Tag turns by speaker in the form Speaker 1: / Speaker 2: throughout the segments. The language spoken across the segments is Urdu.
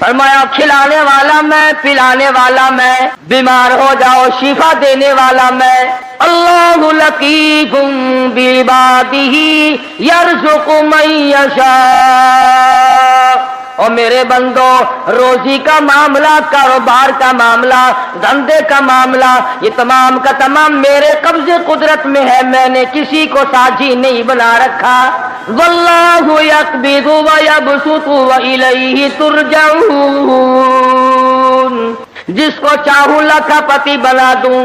Speaker 1: فرمایا کھلانے والا میں، پلانے والا میں، بیمار ہو جاؤ شفا دینے والا میں۔ اللہ لطیف بعبادہ یرزق من یشاء۔ اور میرے بندو، روزی کا معاملہ، کاروبار کا معاملہ، دھندے کا معاملہ، یہ تمام کا تمام میرے قبضے قدرت میں ہے، میں نے کسی کو ساجی نہیں بنا رکھا۔ واللہ یقبض ویبسط والیہ ترجعون۔ جس کو چاہوں لاکھا پتی بنا دوں،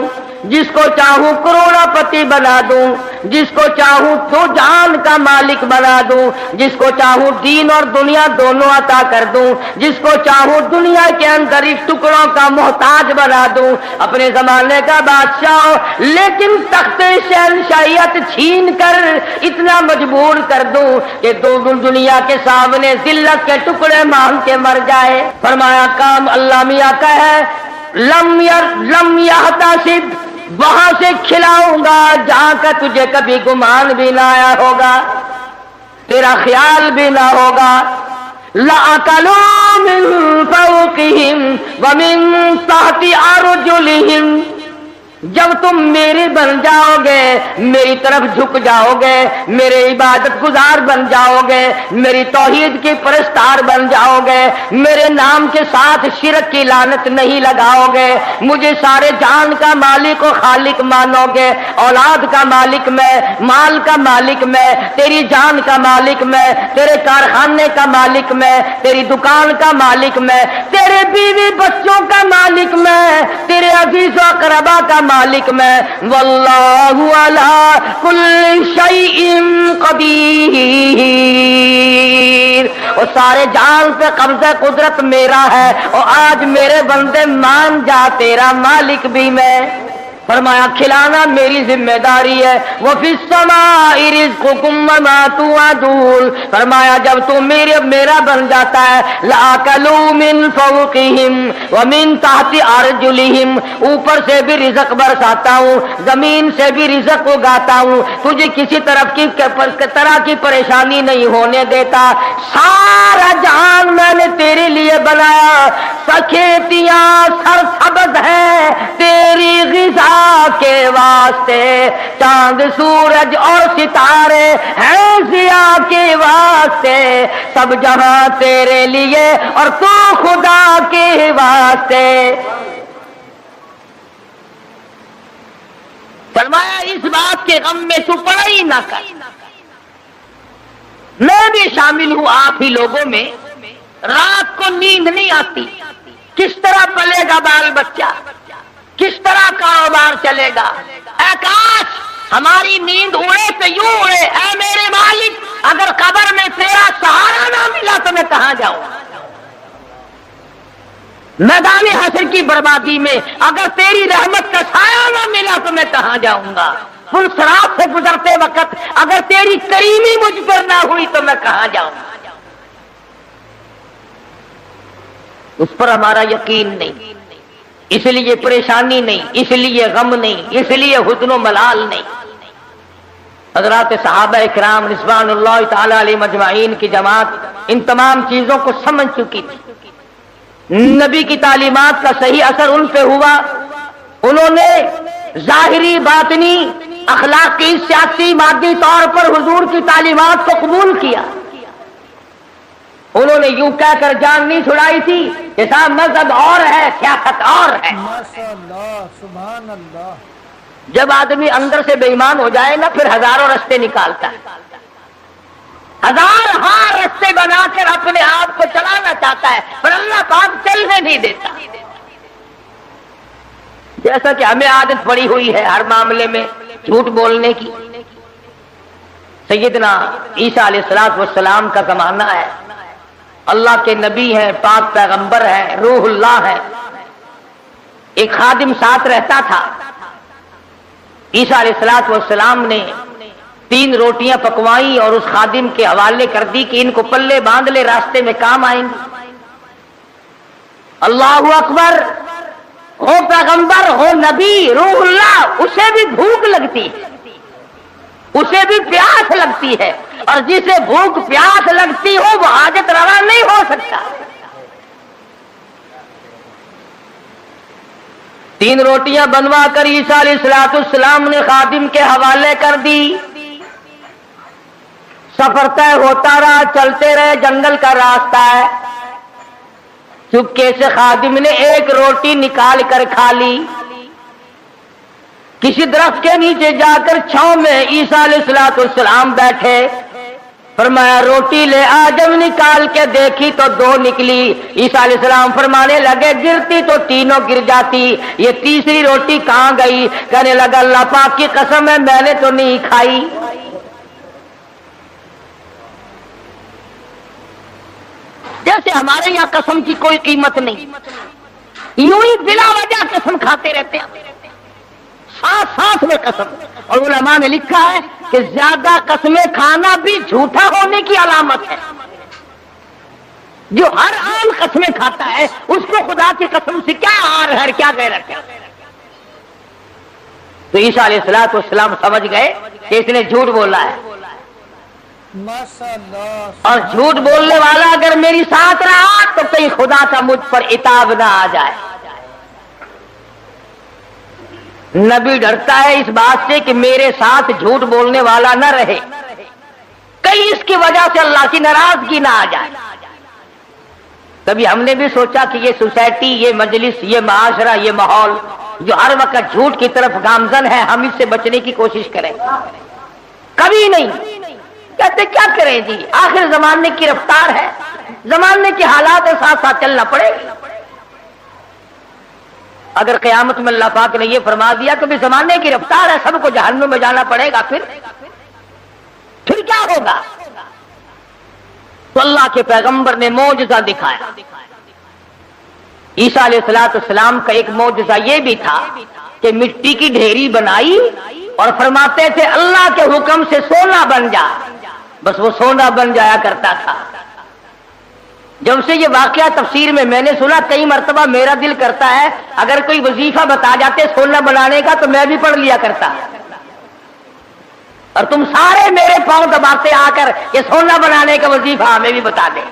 Speaker 1: جس کو چاہوں کروڑا پتی بنا دوں، جس کو چاہوں تو جان کا مالک بنا دوں، جس کو چاہوں دین اور دنیا دونوں عطا کر دوں، جس کو چاہوں دنیا کے اندر اس ٹکڑوں کا محتاج بنا دوں، اپنے زمانے کا بادشاہ، لیکن تخت شہنشاہیت چھین کر اتنا مجبور کر دوں کہ دنیا کے سامنے ذلت کے ٹکڑے مانگ کے مر جائے۔ فرمایا کام اللہ میاں کا ہے، لم یحتسب، وہاں سے کھلاؤں گا جہاں کا تجھے کبھی گمان بھی نہ آیا ہوگا، تیرا خیال بھی نہ ہوگا۔ لَأَكَلُوا مِن فَوْقِهِمْ وَمِن تَحْتِ أَرْجُلِهِمْ۔ جب تم میرے بن جاؤ گے، میری طرف جھک جاؤ گے، میرے عبادت گزار بن جاؤ گے، میری توحید کی پرستار بن جاؤ گے، میرے نام کے ساتھ شرک کی لعنت نہیں لگاؤ گے، مجھے سارے جان کا مالک و خالق مانو گے، اولاد کا مالک میں، مال کا مالک میں، تیری جان کا مالک میں، تیرے کارخانے کا مالک میں، تیری دکان کا مالک میں، تیرے بیوی بچوں کا مالک میں، تیرے عزیز و اقربا کا مالک میں۔ واللہ علی کل شیء قدیر۔ اور سارے جان پہ قبضہ قدرت میرا ہے، اور آج میرے بندے مان جا تیرا مالک بھی میں۔ فرمایا کھلانا میری ذمہ داری ہے۔ وفی السماء رزقکم وما توعدون۔ فرمایا جب تو میرا بن جاتا ہے، لَأَكَلُوا مِن فَوْقِهِمْ وَمِن تَحْتِ أَرْجُلِهِمْ، اوپر سے بھی رزق برساتا ہوں، زمین سے بھی رزق اگاتا ہوں، تجھے کسی طرح کی پریشانی نہیں ہونے دیتا۔ سارا جہان میں نے تیرے لیے بنایا، کھیتیاں سرسبز ہیں تیری غذا کے واسطے، چاند سورج اور ستارے ہیں ضیاء کے واسطے، سب جہاں تیرے لیے اور تو خدا کے واسطے۔ فرمایا اس بات کے غم میں تو پڑھائی نہ کر، میں بھی شامل ہوں آپ ہی لوگوں میں۔ رات کو نیند نہیں آتی، کس طرح پلے گا بال بچہ، کس طرح کاروبار چلے گا؟ اے کاش ہماری نیند اڑے تو یوں اڑے، اے میرے مالک اگر قبر میں تیرا سہارا نہ ملا تو میں کہاں جاؤں؟ میدان حشر کی بربادی میں اگر تیری رحمت کا سایہ نہ ملا تو میں کہاں جاؤں گا؟ پل صراط سے گزرتے وقت اگر تیری کریمی مجھ پر نہ ہوئی تو میں کہاں جاؤں گا؟ اس پر ہمارا یقین نہیں، اس لیے پریشانی نہیں، اس لیے غم نہیں، اس لیے حزن و ملال نہیں۔ حضرات صحابہ اکرام رضوان اللہ تعالی علیہ مجمعین کی جماعت ان تمام چیزوں کو سمجھ چکی تھی، نبی کی تعلیمات کا صحیح اثر ان پہ ہوا، انہوں نے ظاہری باطنی اخلاقی سیاسی مادی طور پر حضور کی تعلیمات کو قبول کیا۔ انہوں نے یوں کہہ کر جان نہیں چھڑائی تھی کہ صاحب مذہب اور ہے، سیاست اور ہے۔
Speaker 2: ماشاءاللہ، سبحان اللہ۔
Speaker 1: جب آدمی اندر سے بے ایمان ہو جائے نا، پھر ہزاروں رستے نکالتا ہے، ہزار رستے بنا کر اپنے آپ کو چلانا چاہتا ہے، پر اللہ پاک چلنے نہیں دیتا۔ جیسا کہ ہمیں عادت پڑی ہوئی ہے ہر معاملے میں جھوٹ بولنے کی۔ سیدنا عیسیٰ علیہ السلام کا زمانہ ہے، اللہ کے نبی ہیں، پاک پیغمبر ہیں، روح اللہ ہے، ایک خادم ساتھ رہتا تھا۔ عیسیٰ علیہ السلام نے 3 روٹیاں پکوائی اور اس خادم کے حوالے کر دی کہ ان کو پلے باندھ لے، راستے میں کام آئیں گے۔ اللہ اکبر، ہو پیغمبر ہو نبی روح اللہ، اسے بھی بھوک لگتی ہے، اسے بھی پیاس لگتی ہے، اور جسے بھوک پیاس لگتی ہو وہ حاجت روا نہیں ہو سکتا۔ 3 روٹیاں بنوا کر عیسیٰ علیہ السلام نے خادم کے حوالے کر دی. سفر طے ہوتا رہا، چلتے رہے، جنگل کا راستہ ہے. چپکے سے خادم نے 1 روٹی نکال کر کھا لی. کسی درخت کے نیچے جا کر چھاؤں میں عیسیٰ علیہ السلام بیٹھے. فرمایا روٹی لے آ. جب نکال کے دیکھی تو 2 نکلی. عیسیٰ علیہ السلام فرمانے لگے گرتی تو تینوں گر جاتی، یہ تیسری روٹی کہاں گئی؟ کہنے لگا اللہ پاک کی قسم ہے میں نے تو نہیں کھائی. جیسے ہمارے یہاں قسم کی کوئی قیمت نہیں، یوں ہی بلا وجہ قسم کھاتے رہتے ہیں، ساتھ میں قسم. اور علماء نے لکھا ہے کہ زیادہ قسمیں کھانا بھی جھوٹا ہونے کی علامت ہے. جو ہر عام قسمیں کھاتا ہے اس کو خدا کی قسم سے کیا آر ہے، کیا غیرت ہے. تو عیسیٰ علیہ السلام سمجھ گئے کہ اس نے جھوٹ بولا ہے.
Speaker 2: ماشاءاللہ.
Speaker 1: اور جھوٹ بولنے والا اگر میری ساتھ رہا تو کہیں خدا کا مجھ پر عتاب نہ آ جائے. نبی ڈرتا ہے اس بات سے کہ میرے ساتھ جھوٹ بولنے والا نہ رہے، کہیں اس کی وجہ سے اللہ کی ناراضگی نہ آ جائے. کبھی ہم نے بھی سوچا کہ یہ سوسائٹی، یہ مجلس، یہ معاشرہ، یہ ماحول جو ہر وقت جھوٹ کی طرف گامزن ہے، ہم اس سے بچنے کی کوشش کریں؟ کبھی نہیں. کہتے کیا کریں جی، آخر زمانے کی رفتار ہے، زمانے کے حالات کے ساتھ ساتھ چلنا پڑے گا. اگر قیامت میں اللہ پاک نے یہ فرما دیا کہ بھی زمانے کی رفتار ہے، سب کو جہنم میں جانا پڑے گا، پھر کیا ہوگا؟ تو اللہ کے پیغمبر نے معجزہ دکھایا. عیسیٰ علیہ السلام کا ایک معجزہ یہ بھی تھا کہ مٹی کی ڈھیری بنائی اور فرماتے تھے اللہ کے حکم سے سونا بن جا، بس وہ سونا بن جایا کرتا تھا. جب سے یہ واقعہ تفسیر میں نے سنا، کئی مرتبہ میرا دل کرتا ہے اگر کوئی وظیفہ بتا جاتے سونا بنانے کا تو میں بھی پڑھ لیا کرتا، اور تم سارے میرے پاؤں دباتے آ کر یہ سونا بنانے کا وظیفہ ہمیں بھی بتا دیں.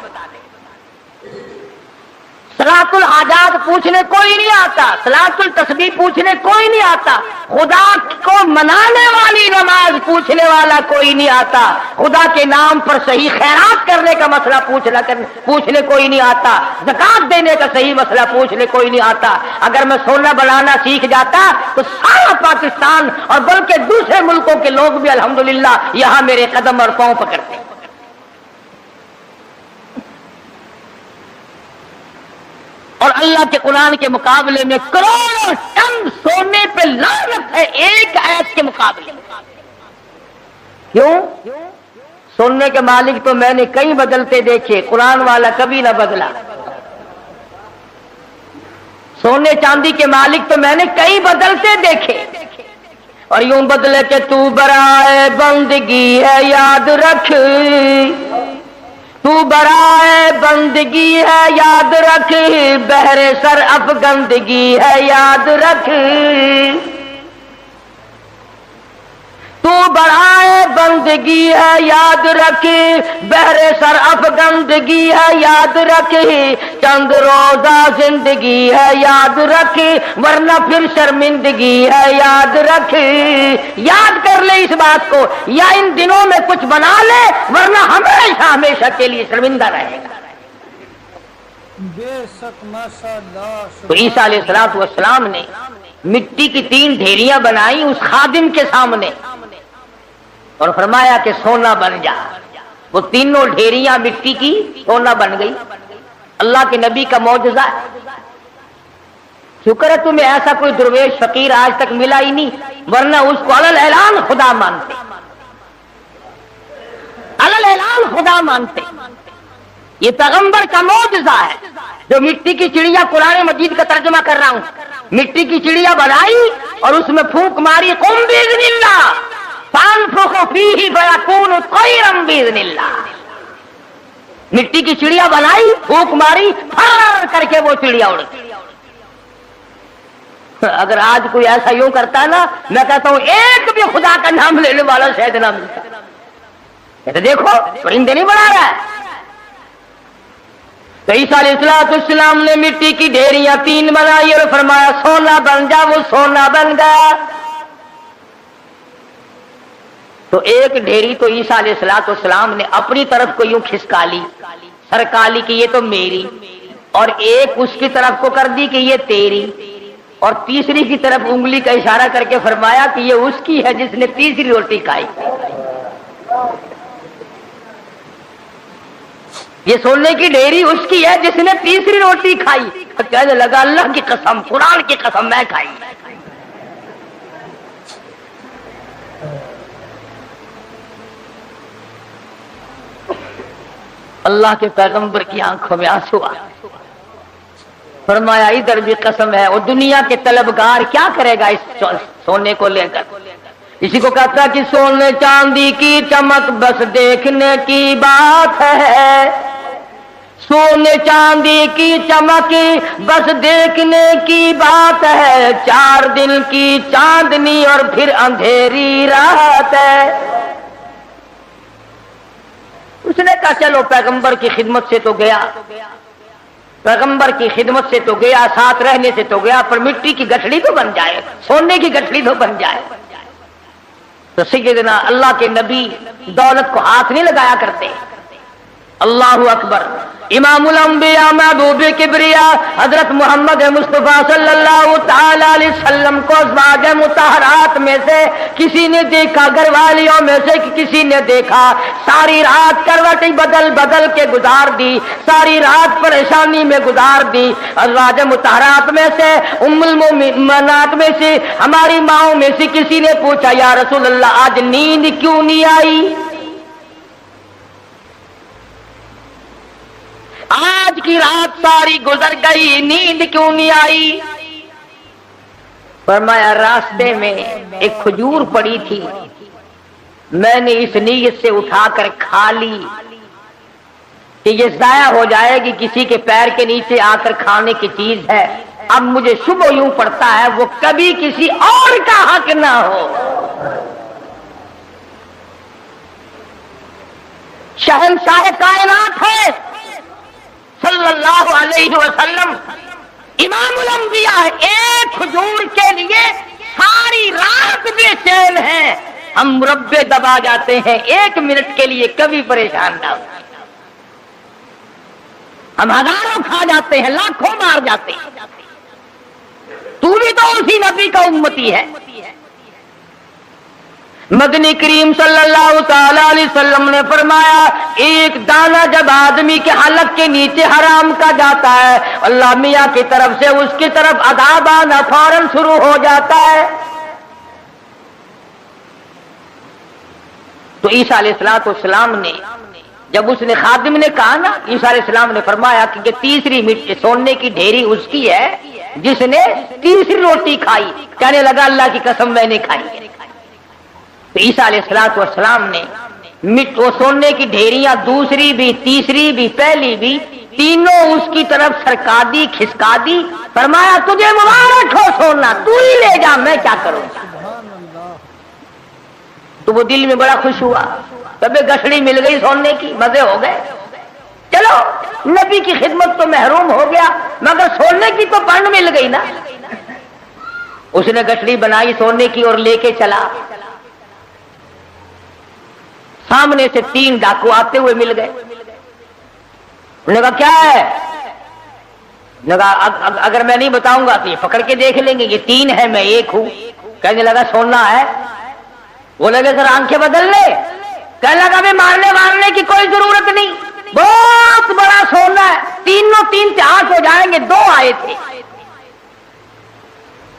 Speaker 1: صلاۃ الحاجات پوچھنے کوئی نہیں آتا، صلاۃ التسبیح پوچھنے کوئی نہیں آتا، خدا کو منانے والی نماز پوچھنے والا کوئی نہیں آتا، خدا کے نام پر صحیح خیرات کرنے کا مسئلہ پوچھنے کوئی نہیں آتا، زکات دینے کا صحیح مسئلہ پوچھنے کوئی نہیں آتا. اگر میں سونا بنانا سیکھ جاتا تو سارا پاکستان اور بلکہ دوسرے ملکوں کے لوگ بھی الحمدللہ یہاں میرے قدم اور پاؤں پکڑتے. اور اللہ کے قرآن کے مقابلے میں کروڑوں ٹن سونے پہ لعنت ہے ایک آیت کے مقابلے. کیوں؟ سونے کے مالک تو میں نے کئی بدلتے دیکھے، قرآن والا کبھی نہ بدلا. سونے چاندی کے مالک تو میں نے کئی بدلتے دیکھے، اور یوں بدلے کہ تو برائے بندگی ہے یاد رکھ، تو برائے بندگی ہے یاد رکھ، بہر سر افگندگی ہے یاد رکھ. تو برائے بندگی ہے یاد رکھ، بہر سر افگندگی ہے یاد رکھ، چند روزہ زندگی ہے یاد رکھ، ورنہ پھر شرمندگی ہے یاد رکھ. یاد کر لے اس بات کو، یا ان دنوں میں کچھ بنا لے ورنہ ہمیشہ کے لیے شرمندہ رہے گا.
Speaker 2: بے شک ماشاءاللہ.
Speaker 1: تو عیسیٰ علیہ السلام نے مٹی کی 3 ڈھیریاں بنائی اس خادم کے سامنے اور فرمایا کہ سونا بن جا. وہ تینوں ڈھیریاں مٹی کی سونا بن گئی. اللہ کے نبی کا معجزہ ہے. شکر ہے تمہیں ایسا کوئی درویش فقیر آج تک ملا ہی نہیں، ورنہ اس کو علل اعلان خدا مانتے، علل اعلان خدا مانتے. یہ پیغمبر کا معجزہ ہے. جو مٹی کی چڑیا، قرآن مجید کا ترجمہ کر رہا ہوں، مٹی کی چڑیا بنائی اور اس میں پھونک ماری، قم باذن اللہ فانفخ فیہ فیکون طیرا باذن اللہ. مٹی کی چڑیا بنائی، پھونک ماری، پھر کر کے وہ چڑیا اڑ گئی. اگر آج کوئی ایسا یوں کرتا ہے نا، میں کہتا ہوں ایک بھی خدا کا نام لینے والا شاید نہ ملتا. کہتے دیکھو پرندے نہیں بنا رہا ہے. تو عیسیٰ علیہ السلام نے مٹی کی ڈھیریاں 3 بنائی اور فرمایا سونا بن جا، وہ سونا بن گیا۔ تو ایک ڈھیری تو عیسیٰ علیہ السلام نے اپنی طرف کو یوں کھسکا لی، سرکا لی کہ یہ تو میری، اور ایک اس کی طرف کو کر دی کہ یہ تیری، اور تیسری کی طرف انگلی کا اشارہ کر کے فرمایا کہ یہ اس کی ہے جس نے تیسری روٹی کھائی۔ یہ سونے کی ڈھیری اس کی ہے جس نے تیسری روٹی کھائی۔ کہنے لگا اللہ کی قسم، قرآن کی قسم، میں کھائی۔ اللہ کے پیغمبر کی آنکھوں میں آنسو آ، فرمایا ادھر بھی قسم ہے۔ اور دنیا کے طلبگار کیا کرے گا اس سونے کو لے کر؟ اسی کو کہتا کہ سونے چاندی کی چمک بس دیکھنے کی بات ہے، سونے چاندی کی چمک بس دیکھنے کی بات ہے، 4 دن کی چاندنی اور پھر اندھیری رات ہے۔ اس نے کہا چلو پیغمبر کی خدمت سے تو گیا، پیغمبر کی خدمت سے تو گیا، ساتھ رہنے سے تو گیا، پر مٹی کی گٹھڑی تو بن جائے، سونے کی گٹھڑی تو بن جائے۔ تو سیدنا اللہ کے نبی دولت کو ہاتھ نہیں لگایا کرتے۔ اللہ اکبر۔ امام الانبیاء محبوب کبریا حضرت محمد مصطفیٰ صلی اللہ تعالی علیہ وسلم کو ازواج مطہرات میں سے کسی نے دیکھا، گھر والیوں میں سے کسی نے دیکھا، ساری رات کروٹیں بدل بدل کے گزار دی، ساری رات پریشانی میں گزار دی۔ ازواج مطہرات میں سے ام المؤمنات میں سے ہماری ماؤں میں سے کسی نے پوچھا یا رسول اللہ آج نیند کیوں نہیں آئی؟ آج کی رات ساری گزر گئی، نیند کیوں نہیں آئی؟ فرمایا راستے میں ایک کھجور پڑی تھی، میں نے اس نیت سے اٹھا کر کھا لی کہ یہ ضائع ہو جائے گی، کسی کے پیر کے نیچے آ کر کھانے کی چیز ہے، اب مجھے شبہ یوں پڑتا ہے وہ کبھی کسی اور کا حق نہ ہو۔ شہنشاہ کائنات ہے صلی اللہ علیہ وسلم، امام الانبیاء، ایک کھجور کے لیے ساری رات بے چین ہیں، ہم مربے دبا جاتے ہیں، 1 منٹ کے لیے کبھی پریشان نہ ہو، ہم ہزاروں کھا جاتے ہیں، لاکھوں مار جاتے ہیں، تو بھی تو اسی نبی کا امتی ہے۔ مدنی کریم صلی اللہ تعالی علیہ وسلم نے فرمایا ایک دانہ جب آدمی کے حلق کے نیچے حرام کا جاتا ہے، اللہ میاں کی طرف سے اس کی طرف عذاب آنا فوراً شروع ہو جاتا ہے۔ تو عیسیٰ علیہ السلام نے جب اس نے خادم نے کہا نا، عیسیٰ علیہ السلام نے فرمایا کہ یہ تیسری مٹی سونے کی ڈھیری اس کی ہے جس نے تیسری روٹی کھائی، کہنے لگا اللہ کی قسم میں نے کھائی۔ تو عیسیٰ علیہ السلام نے وہ سونے کی ڈھیریاں دوسری بھی، تیسری بھی، پہلی بھی، تینوں اس کی طرف سرکا دی، کھسکا دی، فرمایا تجھے مبارک ہو سونا، تو ہی لے جا، میں کیا کروں گا۔ تو وہ دل میں بڑا خوش ہوا، تبھی گٹھڑی مل گئی سونے کی، مزے ہو گئے، چلو نبی کی خدمت تو محروم ہو گیا مگر سونے کی تو پن مل گئی نا۔ اس نے گٹھڑی بنائی سونے کی اور لے کے چلا، سامنے سے 3 ڈاکو آتے ہوئے مل گئے، انہوں نے کہا کیا ہے؟ اگر میں نہیں بتاؤں گا تو یہ پکڑ کے دیکھ لیں گے، یہ 3 ہے میں 1 ہوں۔ کہنے لگا سونا ہے؟ وہ لگے سر آنکھیں بدل لے، کہنے لگا بھی مارنے کی کوئی ضرورت نہیں، بہت بڑا سونا ہے، تینوں 3 سے 8 ہو جائیں گے، 2 آئے تھے،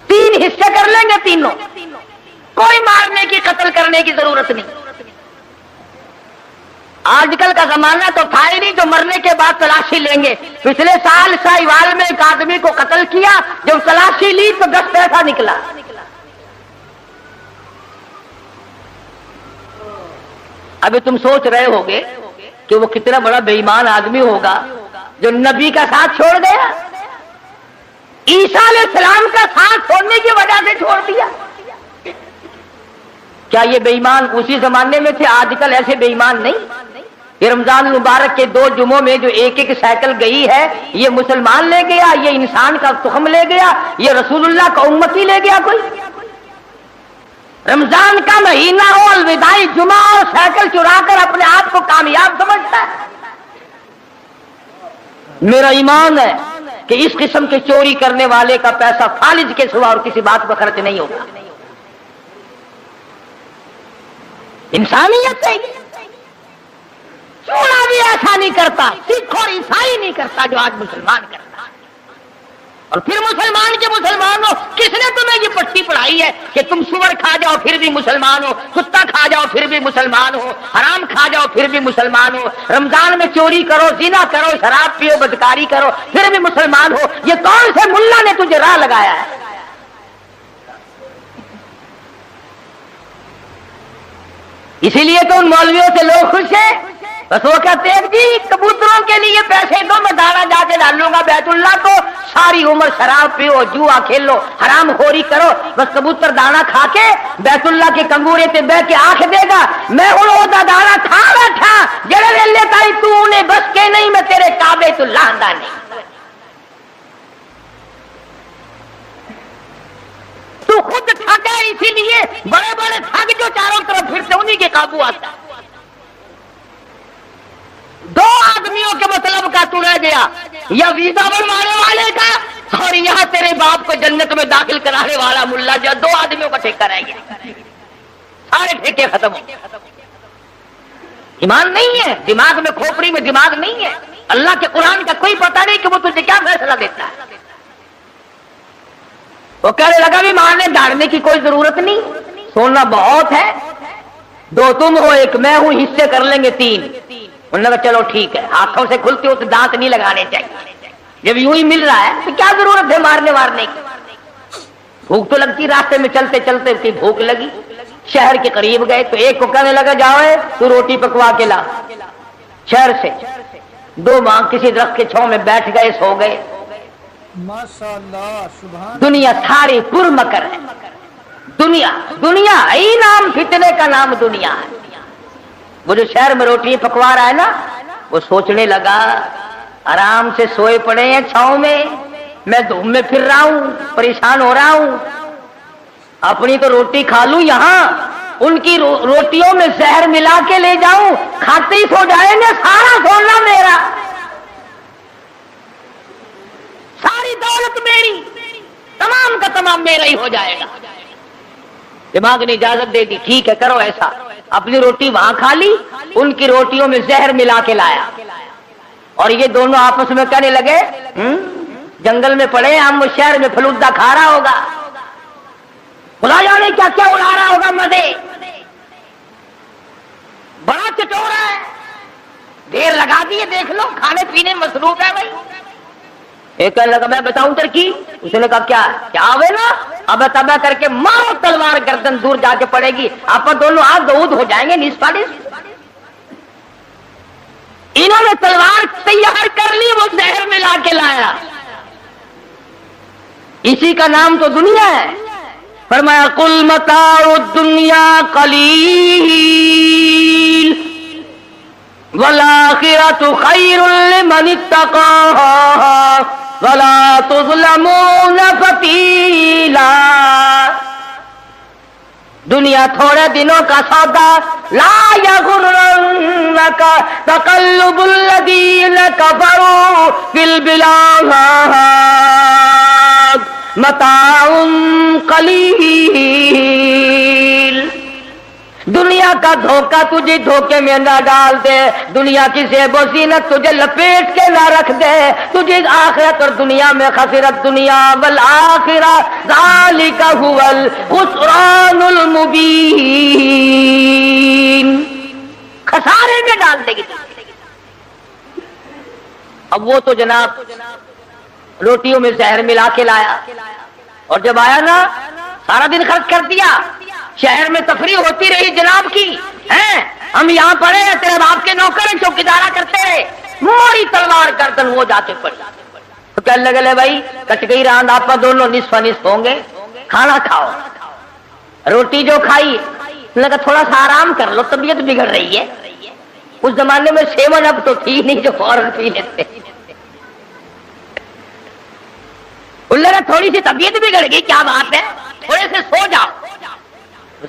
Speaker 1: 3 حصے کر لیں گے تینوں، کوئی مارنے کی قتل کرنے کی ضرورت نہیں۔ آج کل کا زمانہ تو تھا ہی نہیں جو مرنے کے بعد تلاشی لیں گے۔ پچھلے سال ساہیوال میں ایک آدمی کو قتل کیا، جب تلاشی لی تو 10 پیسہ نکلا۔ ابھی تم سوچ رہے ہوگے کہ وہ کتنا بڑا بے ایمان آدمی ہوگا جو نبی کا ساتھ چھوڑ گیا، عیسیٰ علیہ السلام کا ساتھ چھوڑنے کی وجہ سے چھوڑ دیا۔ کیا یہ بے ایمان اسی زمانے میں تھے؟ آج کل ایسے بے ایمان نہیں، یہ رمضان مبارک کے 2 جمعوں میں جو ایک ایک سائیکل گئی ہے، یہ مسلمان لے گیا، یہ انسان کا تخم لے گیا، یہ رسول اللہ کا امتی لے گیا کوئی؟ رمضان کا مہینہ ہو، الوداعی جمعہ اور سائیکل چرا کر اپنے آپ کو کامیاب سمجھتا ہے؟ میرا ایمان ہے کہ اس قسم کے چوری کرنے والے کا پیسہ فالج کے سوا اور کسی بات پر خرچ نہیں ہوگا۔ انسانیت ہے، چوڑا بھی ایسا نہیں کرتا، سکھ اور عیسائی نہیں کرتا جو آج مسلمان کرتا۔ اور پھر مسلمان کے مسلمانوں، کس نے تمہیں یہ پٹی پڑھائی ہے کہ تم سور کھا جاؤ پھر بھی مسلمان ہو، کتا کھا جاؤ پھر بھی مسلمان ہو، حرام کھا جاؤ پھر بھی مسلمان ہو، رمضان میں چوری کرو، زنا کرو، شراب پیو، بدکاری کرو پھر بھی مسلمان ہو؟ یہ کون سے ملا نے تجھے راہ لگایا ہے؟ اسی لیے تو ان مولویوں سے لوگ خوش ہیں، بس وہ کہتے ہیں جی کبوتروں کے لیے پیسے دو، میں دانا جا کے ڈالوں گا بیت اللہ کو، ساری عمر شراب پیو، جوا کھیلو، حرام خوری کرو، بس کبوتر دانا کھا کے بیت اللہ کے کنگورے تے بہ کے آنکھ دے گا میں ہوں وہ دانا کھا بیٹھا جڑے ویلے تائی تو انہیں بس کے نہیں، میں تیرے کعبے تو لاندہ نہیں۔ تو خود ٹھگ ہے، اسی لیے بڑے بڑے ٹھگ جو چاروں طرف پھرتے انہی کے قابو آتا ہے۔ 2 آدمیوں کے مطلب کا تو رہ گیا، یا ویزا بنوانے والے کا اور یہاں تیرے باپ کو جنت میں داخل کرانے والا ملا، جو 2 آدمیوں کا ٹھیکہ رہ گیا، سارے ٹھیکے ختم ہو گئے۔ ایمان نہیں ہے، دماغ میں کھوپڑی میں دماغ نہیں ہے، اللہ کے قرآن کا کوئی پتہ نہیں کہ وہ تجھے کیا فیصلہ دیتا ہے۔ وہ کہنے لگا بھی مارنے داڑنے کی کوئی ضرورت نہیں، سونا بہت ہے، 2 تم ہو 1 میں ہوں، حصے کر لیں گے 3۔ انہوں نے کہا چلو ٹھیک ہے، ہاتھوں سے کھلتی ہو تو دانت نہیں لگانے چاہیے، جب یوں ہی مل رہا ہے تو کیا ضرورت ہے مارنے وارنے کی؟ بھوک تو لگتی، راستے میں چلتے چلتے کی بھوک لگی، شہر کے قریب گئے تو ایک کو کہنے لگا جاؤ تو روٹی پکوا کے لا، شہر سے 2 ماں کسی درخت کے چھاؤں میں بیٹھ گئے، سو گئے۔
Speaker 2: ماشاءاللہ، سبحان
Speaker 1: دنیا ساری پر مکر ہے، دنیا ہی نام فتنے کا نام دنیا ہے۔ وہ جو شہر میں روٹی پکوا رہا ہے نا، وہ سوچنے لگا آرام سے سوئے پڑے ہیں چھاؤں میں دھوپ میں پھر رہا ہوں، پریشان ہو رہا ہوں، اپنی تو روٹی کھا لوں، یہاں ان کی روٹیوں میں زہر ملا کے لے جاؤں، کھاتے ہی سو جائیں گے، سارا سونا میرا، ساری دولت میری، تمام کا تمام میرا ہی ہو جائے گا۔ دماغ نے اجازت دے دی، ٹھیک ہے کرو ایسا، اپنی روٹی وہاں کھا لی، ان کی روٹیوں میں زہر ملا کے لایا، اور یہ دونوں آپس میں کہنے لگے جنگل میں پڑے ہم، وہ شہر میں فلودہ کھا رہا ہوگا، خدا جانے کیا کیا اڑا رہا ہوگا مزے، بڑا چٹورا ہے، دیر لگا دیے، دیکھ لو کھانے پینے مصروف ہے بھائی۔ ایک کہنے لگا میں بتاؤں ترکیب، اس نے کہا کیا ہوئے نا، اب تبا کر کے مارو تلوار، گردن دور جا کے پڑے گی، آپ دونوں آگ دعود ہو جائیں گے نصف نصف۔ انہوں نے تلوار تیار کر لی، وہ زہر میں لا کے لایا، اسی کا نام تو دنیا ہے۔ فرمایا قل متاع الدنیا قلیل والآخرۃ خیر لمن اتقى ولا تظلمون فتیلا۔ دنیا تھوڑے دنوں کا سودا، لا یغرنک تقلب الذین کفروا فی البلاد متاع قلیل۔ دنیا کا دھوکہ تجھے دھوکے میں نہ ڈال دے، دنیا کی زیب و زینت تجھے لپیٹ کے نہ رکھ دے، تجھے آخرت اور دنیا میں خسرت دنیا والآخرہ ذالک هو الخسران المبین، خسارے میں ڈال دے گی۔ اب وہ تو جناب روٹیوں میں زہر ملا کے لایا، اور جب آیا نا سارا دن خرچ کر دیا، شہر میں تفریح ہوتی رہی جناب کی، ہیں ہم یہاں پڑے ہیں، تیرے باپ کے نوکر چوکیدارا کرتے رہے، موری تلوار گردن وہ جاتے پڑے۔ تو کہنے لگے بھائی کٹ گئی راند، آپ دونوں نصف نصف ہوں گے، کھانا کھاؤ۔ روٹی جو کھائی لگا تھوڑا سا آرام کر لو، طبیعت بگڑ رہی ہے، اس زمانے میں 7 اپ تو تھی نہیں جو فوراً پی لیتے. اللہ تھوڑی سی طبیعت بگڑ گئی، کیا بات ہے، تھوڑے سے سو جاؤ.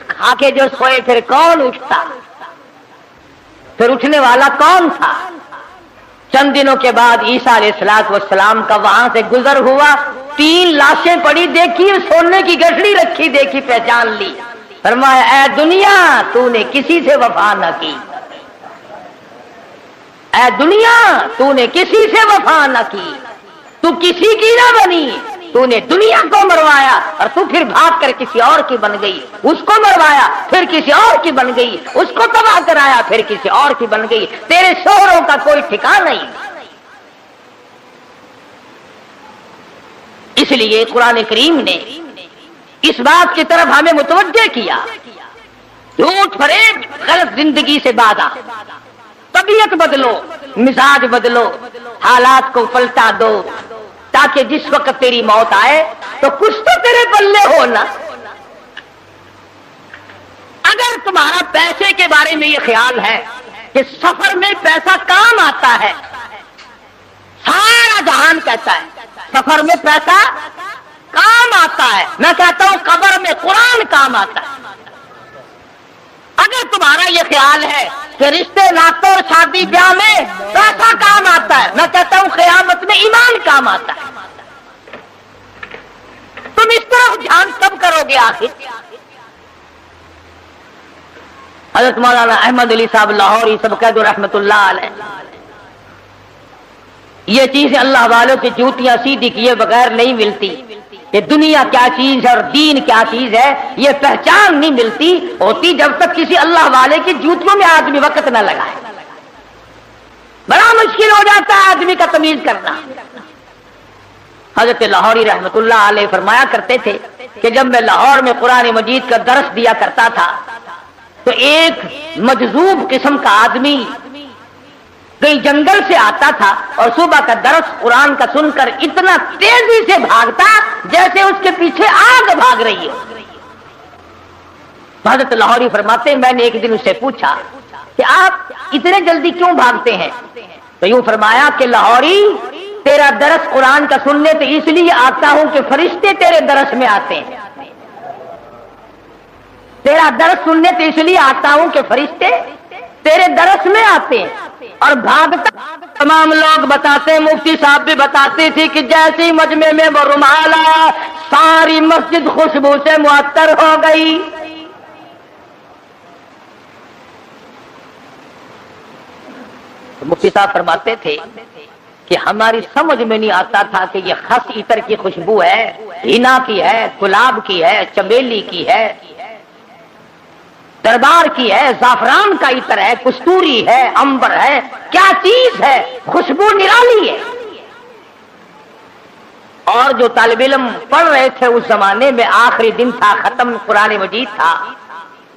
Speaker 1: کھا کے جو سوئے پھر کون اٹھتا؟ پھر اٹھنے والا کون تھا؟ چند دنوں کے بعد عیسیٰ علیہ السلام کا وہاں سے گزر ہوا، 3 لاشیں پڑی دیکھی، سونے کی گٹھڑی رکھی دیکھی، پہچان لی. فرمایا اے دنیا تو نے کسی سے وفا نہ کی، اے دنیا تو نے کسی سے وفا نہ کی، تو کسی کی نہ بنی، تو نے دنیا کو مروایا اور تو پھر بھاگ کر کسی اور کی بن گئی، اس کو مروایا پھر کسی اور کی بن گئی، اس کو تباہ کرایا پھر کسی اور کی بن گئی، تیرے شوہروں کا کوئی ٹھکانہ نہیں. اس لیے قرآن کریم نے اس بات کی طرف ہمیں متوجہ کیا، جھوٹ فریب غلط زندگی سے بادا، طبیعت بدلو، مزاج بدلو، حالات کو پلٹا دو، تاکہ جس وقت تیری موت آئے تو کچھ تو تیرے پلے ہو نا. اگر تمہارا پیسے کے بارے میں یہ خیال ہے کہ سفر میں پیسہ کام آتا ہے، سارا جہان کہتا ہے سفر میں پیسہ کام آتا ہے، میں کہتا ہوں قبر میں قرآن کام آتا ہے. اگر تمہارا یہ خیال ہے کہ رشتے ناطوں اور شادی بیاہ میں پیسہ کام آتا ہے، میں کہتا ہوں قیامت میں ایمان کام آتا ہے. تم اس طرح دھیان کب کرو گے آخر؟ حضرت مولانا احمد علی صاحب لاہوری سب کہہ دو رحمت اللہ علیہ، یہ چیزیں اللہ والوں کی جوتیاں سیدھی کیے بغیر نہیں ملتی. کہ دنیا کیا چیز ہے اور دین کیا چیز ہے یہ پہچان نہیں ملتی ہوتی جب تک کسی اللہ والے کی جوتیوں میں آدمی وقت نہ لگائے. بڑا مشکل ہو جاتا ہے آدمی کا تمیز کرنا. حضرت لاہوری رحمت اللہ علیہ فرمایا کرتے تھے کہ جب میں لاہور میں قرآن مجید کا درس دیا کرتا تھا تو ایک مجذوب قسم کا آدمی کئی جنگل سے آتا تھا اور صبح کا درس قرآن کا سن کر اتنا تیزی سے بھاگتا جیسے اس کے پیچھے آگ بھاگ رہی ہے. حضرت لاہوری فرماتے ہیں میں نے ایک دن اس سے پوچھا کہ آپ اتنے جلدی کیوں بھاگتے ہیں؟ تو یوں فرمایا کہ لاہوری تیرا درس قرآن کا سننے تو اس لیے آتا ہوں کہ فرشتے تیرے درس میں آتے ہیں. تیرا درس سننے تو اس لیے آتا ہوں کہ فرشتے تیرے درس میں آتے ہیں. اور بھاگتا تمام لوگ بتاتے ہیں، مفتی صاحب بھی بتاتے تھے کہ جیسے مجمع میں وہ رومال آیا ساری مسجد خوشبو سے معطر ہو گئی. مفتی صاحب فرماتے تھے کہ ہماری سمجھ میں نہیں آتا تھا کہ یہ خس عطر کی خوشبو ہے، ہینا کی ہے، گلاب کی ہے، چمیلی کی ہے، دربار کی ہے، زعفران کا عطر ہے، کستوری ہے، عنبر ہے، کیا چیز ہے، خوشبو نرالی ہے. اور جو طالب علم پڑھ رہے تھے اس زمانے میں آخری دن تھا، ختم قرآن مجید تھا،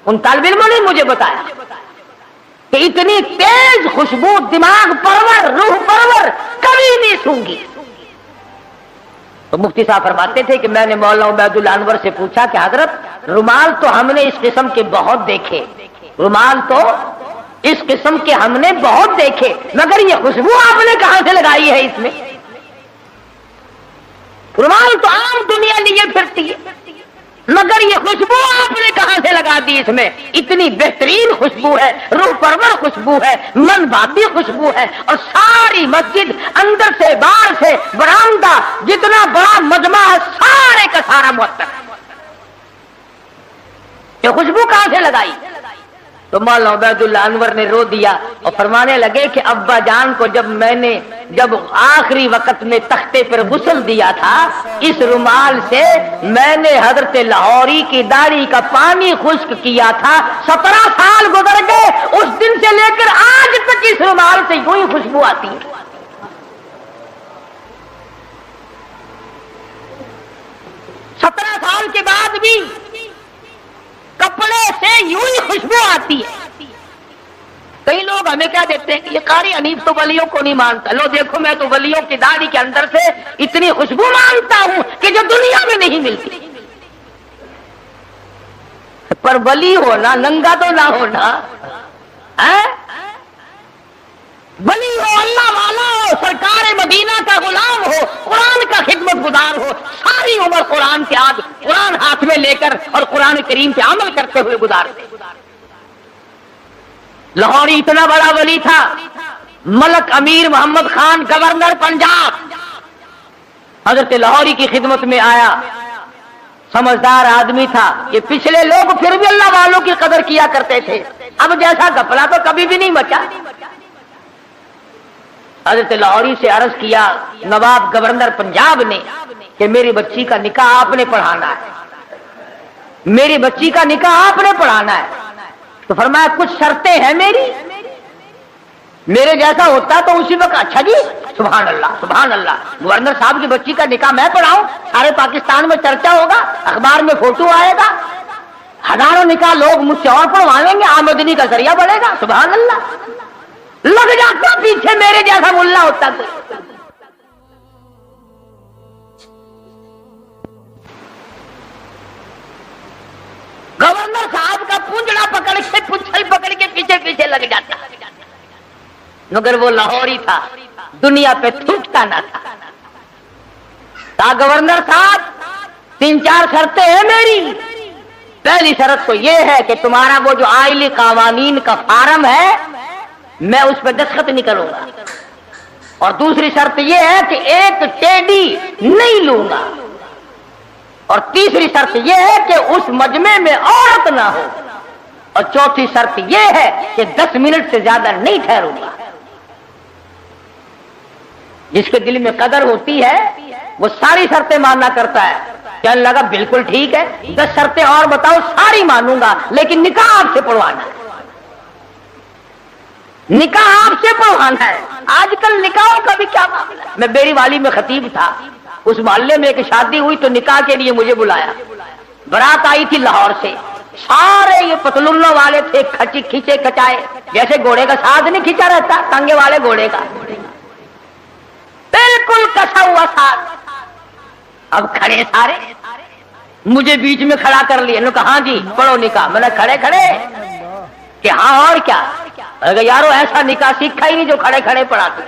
Speaker 1: ان طالب علموں نے مجھے بتایا کہ اتنی تیز خوشبو دماغ پرور، روح پرور کبھی نہیں سونگی. تو مفتی صاحب فرماتے تھے کہ میں نے مولانا عبید اللہ انور سے پوچھا کہ حضرت رومال تو ہم نے اس قسم کے بہت دیکھے، رومال تو اس قسم کے ہم نے بہت دیکھے، مگر یہ خوشبو آپ نے کہاں سے لگائی ہے اس میں؟ رومال تو عام دنیا لیے پھرتی ہے، مگر یہ خوشبو آپ نے کہاں سے لگا دی اس میں؟ اتنی بہترین خوشبو ہے، روح پرور خوشبو ہے، من بھاتی خوشبو ہے، اور ساری مسجد اندر سے باہر سے برآمدہ جتنا بڑا مجمع ہے سارے کا سارا معطر. یہ خوشبو کہاں سے لگائی؟ تو مولانا عبید اللہ انور نے رو دیا اور فرمانے لگے کہ ابا جان کو جب آخری وقت میں تختے پر غسل دیا تھا اس رومال سے میں نے حضرت لاہوری کی داڑھی کا پانی خشک کیا تھا. 17 سال گزر گئے، اس دن سے لے کر آج تک اس رومال سے یوں ہی خوشبو آتی ہے. سال کے بعد بھی کپڑے سے یوں ہی خوشبو آتی ہے. کئی لوگ ہمیں کیا دیتے ہیں کہ یہ قاری حنیف تو ولیوں کو نہیں مانتا، لو دیکھو میں تو ولیوں کی داڑھی کے اندر سے اتنی خوشبو مانتا ہوں کہ جو دنیا میں نہیں ملتی. پر ولی ہونا ننگا تو نہ ہونا، ولی ہو، اللہ والا ہو، سرکار مدینہ کا غلام ہو، قرآن کا خدمت گزار ہو، ساری عمر قرآن کے قرآن ہاتھ میں لے کر اور قرآن کریم پہ عمل کرتے ہوئے گزارتے۔ لاہوری اتنا بڑا ولی تھا، ملک امیر محمد خان گورنر پنجاب حضرت لاہوری کی خدمت میں آیا، سمجھدار آدمی تھا، یہ پچھلے لوگ پھر بھی اللہ والوں کی قدر کیا کرتے تھے، اب جیسا گھپلا تو کبھی بھی نہیں بچا۔ حضرت لاہوری سے عرض کیا نواب گورنر پنجاب نے کہ میری بچی کا نکاح آپ نے پڑھانا ہے، میری بچی کا نکاح آپ نے پڑھانا ہے۔ تو فرمایا کچھ شرطیں ہیں میرے جیسا ہوتا تو اسی وقت اچھا جی سبحان اللہ سبحان اللہ، گورنر صاحب کی بچی کا نکاح میں پڑھاؤں، سارے پاکستان میں چرچا ہوگا، اخبار میں فوٹو آئے گا، ہزاروں نکاح لوگ مجھ سے اور پڑھوائیں گے، آمدنی کا ذریعہ بڑھے گا، سبحان اللہ۔ لگ جاتا پیچھے میرے جیسا ملا ہوتا تو۔ گورنر صاحب کا پونجڑا پکڑ کے پچھل پکڑ کے پیچھے پیچھے لگ جاتا، مگر وہ لاہوری تھا، دنیا پہ تھوکتا نہ تھا۔ گورنر صاحب 3-4 شرطیں ہیں میری، پہلی شرط تو یہ ہے کہ تمہارا وہ جو آئلی قوانین کا فارم ہے میں اس پہ دستخط نہیں کروں گا، اور دوسری شرط یہ ہے کہ ایک ٹیڈی نہیں لوں گا، اور تیسری شرط یہ ہے کہ اس مجمع میں عورت نہ ہو، اور چوتھی شرط یہ ہے کہ 10 منٹ سے زیادہ نہیں ٹھہروں گا۔ جس کے دل میں قدر ہوتی ہے وہ ساری شرطیں ماننا کرتا ہے۔ کہنے لگا بالکل ٹھیک ہے، 10 شرطیں اور بتاؤ، ساری مانوں گا، لیکن نکاح آپ سے پڑھوانا ہے، نکاح آپ سے پڑھوانا ہے۔ آج کل نکاحوں کا بھی کیا معاملہ ہے۔ میں بیری والی میں خطیب تھا، اس محلے میں ایک شادی ہوئی تو نکاح کے لیے مجھے بلایا، برات آئی تھی لاہور سے، سارے یہ پتلونوں والے تھے، کھچے کچائے، جیسے گھوڑے کا ساتھ نہیں کھینچا رہتا ٹانگے والے گھوڑے کا، بالکل کسا ہوا ساتھ۔ اب کھڑے سارے، مجھے بیچ میں کھڑا کر لیا، انہوں نے کہا ہاں جی پڑھو نکاح۔ میں نے کھڑے کہ ہاں اور کیا؟ میں نے کہا یارو ایسا نکاح سیکھا ہی نہیں جو کھڑے کھڑے پڑھاتے۔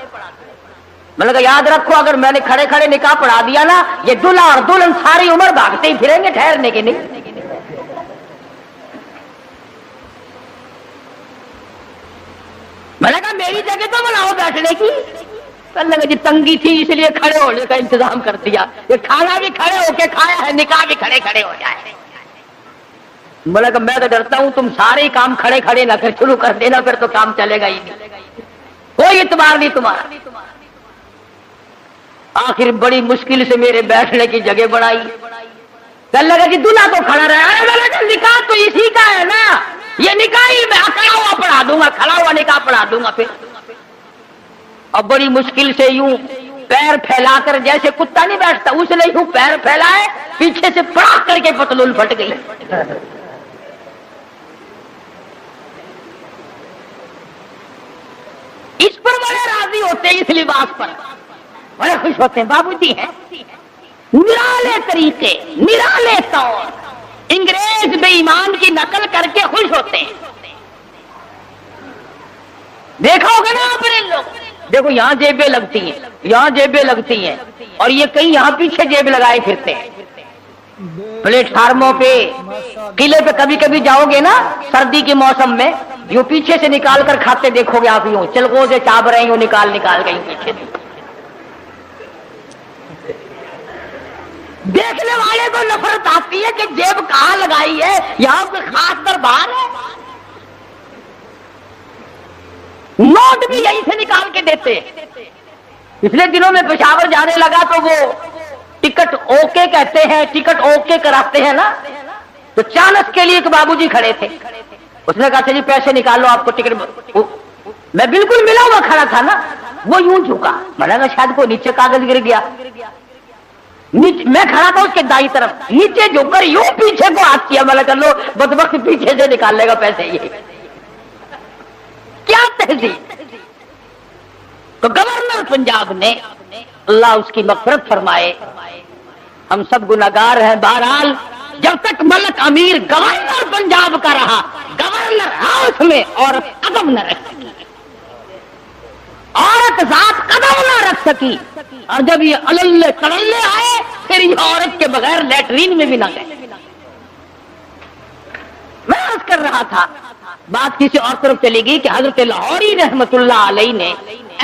Speaker 1: میں نے کہا یاد رکھو اگر میں نے کھڑے کھڑے نکاح پڑھا دیا نا، یہ دلہا اور دلہن ساری عمر بھاگتے ہی پھریں گے، ٹھہرنے کے نہیں۔ میں نے کہا میری جگہ تو بناؤ بیٹھنے کی۔ کہنے لگا جی تنگی تھی اس لیے کھڑے ہونے کا انتظام کر دیا، یہ کھانا بھی کھڑے ہو کے کھایا ہے، نکاح بھی کھڑے کھڑے ہو جائے۔ میں نے کہا میں تو ڈرتا ہوں تم سارے کام کھڑے کھڑے نہ پھر شروع کر دینا، پھر تو کام چلے گا ہی نہیں، کوئی اعتبار نہیں تمہارا۔ آخر بڑی مشکل سے میرے بیٹھنے کی جگہ بنائی۔ کہنے لگا جی دلہا تو کھڑا رہا ہے۔ میں نے کہا نکاح تو اسی کا ہے نا، یہ نکاح ہی میں کھڑا ہوا پڑھا دوں گا، کھڑا ہوا نکاح پڑھا دوں گا۔ پھر اب بڑی مشکل سے یوں پیر پھیلا کر، جیسے کتا نہیں بیٹھتا اس نے یوں پیر پھیلائے، پیچھے سے پڑاخ کر کے پتلون پھٹ گئی۔ اس پر بڑے راضی ہوتے ہیں، اس لباس پر بڑے خوش ہوتے ہیں۔ بابو جی ہیں نرالے طریقے، نرالے طور، انگریز بے ایمان کی نقل کر کے خوش ہوتے ہیں۔ دیکھا ہوگا نا آپ نے لوگ، دیکھو یہاں جیبیں لگتی ہیں، یہاں جیبیں لگتی ہیں، اور یہ کہیں یہاں پیچھے جیب لگائے پھرتے ہیں۔ پلیٹ فارموں پہ، قلعے پہ کبھی کبھی جاؤ گے نا سردی کے موسم میں، یوں پیچھے سے نکال کر کھاتے دیکھو گے آپ، یوں چلکوں سے چاب رہے ہیں، نکال گئی پیچھے سے۔ دیکھنے والے کو نفرت آتی ہے کہ جیب کہاں لگائی ہے، یہاں کوئی خاص دربار ہے۔ نوٹ بھی یہیں سے نکال کے دیتے۔ پچھلے دنوں میں پشاور جانے لگا تو وہ ٹکٹ اوکے کہتے ہیں، ٹکٹ اوکے کراتے ہیں نا، تو چانس کے لیے ایک بابو جی کھڑے تھے، اس نے کہا جی پیسے نکالو آپ کو ٹکٹ۔ میں بالکل ملا ہوا کھڑا تھا نا، وہ یوں جھکا، میں نے کہا شاید کوئی نیچے کاغذ گر گیا۔ میں کھڑا تھا اس کے دائیں طرف، نیچے جھک کر یوں پیچھے کو ہاتھ کیا، میں نے کہا لو بدبخت پیچھے سے نکال لے گا پیسے، یہ کیا تہذیب۔ تو گورنر پنجاب نے، اللہ اس کی مغفرت فرمائے، ہم سب گناہگار ہیں، بہرحال جب تک ملک امیر گورنر پنجاب کا رہا، گورنر ہاؤس میں اور عدم نہ رہ سکی۔ عورت ذات قدم نہ رکھ سکی، اور جب یہ اللے تڑلے آئے پھر یہ عورت کے بغیر لیٹرین میں بھی نہ گئے۔ میں عرض کر رہا تھا، بات کسی اور طرف چلے گی کہ حضرت لاہوری رحمت اللہ علیہ نے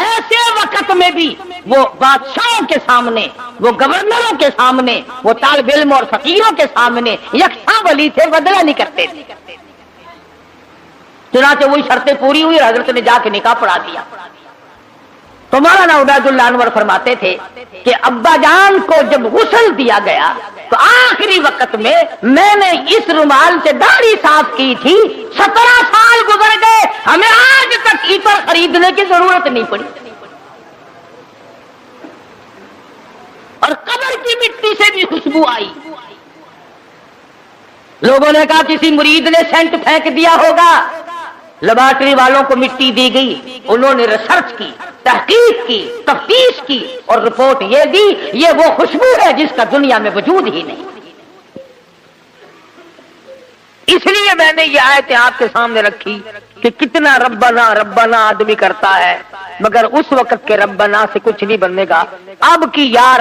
Speaker 1: ایسے وقت میں بھی وہ بادشاہوں کے سامنے، وہ گورنروں کے سامنے، وہ طالب علم اور فقیروں کے سامنے یکساں ولی تھے، بدلہ نہیں کرتے تھے۔ چنانچہ وہی شرطیں پوری ہوئی اور حضرت نے جا کے نکاح پڑھا دیا۔ تو مولانا عبید اللہ انور فرماتے تھے کہ ابا جان کو جب غسل دیا گیا تو آخری وقت میں نے اس رومال سے داڑھی صاف کی تھی، 17 سال گزر گئے، ہمیں آج تک عطر خریدنے کی ضرورت نہیں پڑی، اور قبر کی مٹی سے بھی خوشبو آئی۔ لوگوں نے کہا کسی مرید نے سینٹ پھینک دیا ہوگا، لیبارٹری والوں کو مٹی دی گئی، انہوں نے ریسرچ کی، تحقیق کی، تفتیش کی، اور رپورٹ یہ دی یہ وہ خوشبو ہے جس کا دنیا میں وجود ہی نہیں۔ اس لیے میں نے یہ آیتیں آپ کے سامنے رکھی کہ کتنا ربنا ربنا آدمی کرتا ہے، مگر اس وقت کے ربنا سے کچھ نہیں بننے گا۔ اب کی یا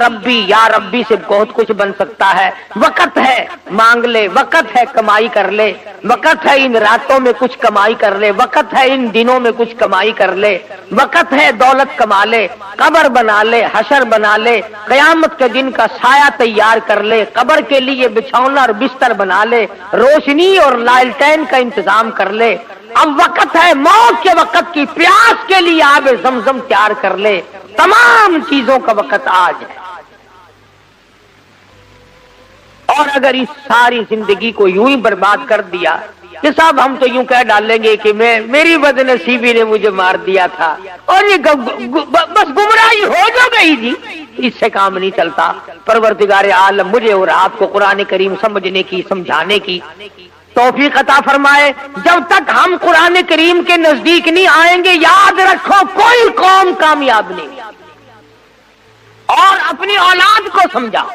Speaker 1: ربی سے بہت کچھ بن سکتا ہے۔ وقت ہے مانگ لے، وقت ہے کمائی کر لے، وقت ہے ان راتوں میں کچھ کمائی کر لے، وقت ہے ان دنوں میں کچھ کمائی کر لے، وقت ہے دولت کما لے، قبر بنا لے، حشر بنا لے، قیامت کے دن کا سایہ تیار کر لے، قبر کے لیے بچھونا اور بستر بنا لے، روشنی اور لالٹین کا انتظام کر لے۔ اب وقت ہے موت کے وقت کی پیاس کے لیے آب زمزم تیار کر لے۔ تمام چیزوں کا وقت آج ہے، اور اگر اس ساری زندگی کو یوں ہی برباد کر دیا کہ صاحب ہم تو یوں کہہ ڈالیں گے کہ میری بد نصیبی نے مجھے مار دیا تھا، اور یہ بس گمراہی ہو جو گئی جی، اس سے کام نہیں چلتا۔ پروردگار عالم مجھے اور آپ کو قرآن کریم سمجھنے کی، سمجھانے کی توفیق عطا فرمائے۔ جب تک ہم قرآن کریم کے نزدیک نہیں آئیں گے، یاد رکھو کوئی قوم کامیاب نہیں۔ اور اپنی اولاد کو سمجھاؤ،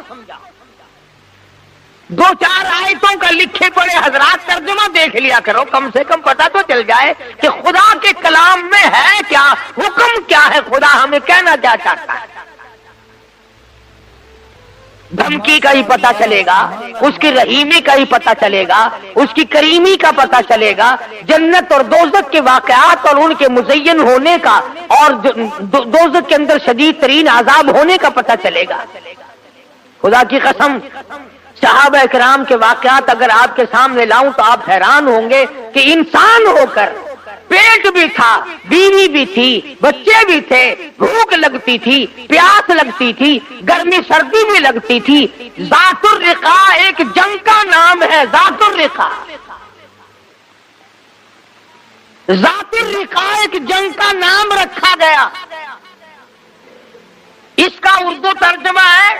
Speaker 1: 2-4 آیتوں کا لکھے پڑے حضرات ترجمہ دیکھ لیا کرو، کم سے کم پتہ تو چل جائے کہ خدا کے کلام میں ہے کیا، حکم کیا ہے، خدا ہمیں کہنا کیا چاہتا ہے۔ دھمکی کا ہی پتہ چلے گا، اس کی رحیمی کا ہی پتہ چلے گا، اس کی کریمی کا پتہ چلے گا، جنت اور دوزخ کے واقعات اور ان کے مزین ہونے کا، اور دوزخ کے اندر شدید ترین عذاب ہونے کا پتہ چلے گا۔ خدا کی قسم، صحابہ کرام کے واقعات اگر آپ کے سامنے لاؤں تو آپ حیران ہوں گے کہ انسان ہو کر پیٹ بھی تھا، بیوی بھی تھی، بچے بھی تھے، بھوک لگتی تھی، پیاس لگتی تھی، گرمی سردی بھی لگتی تھی۔ ذات الرقاع ایک جنگ کا نام ہے، ذات الرقاع، ذات الرقاع ایک جنگ کا نام رکھا گیا۔ اس کا اردو ترجمہ ہے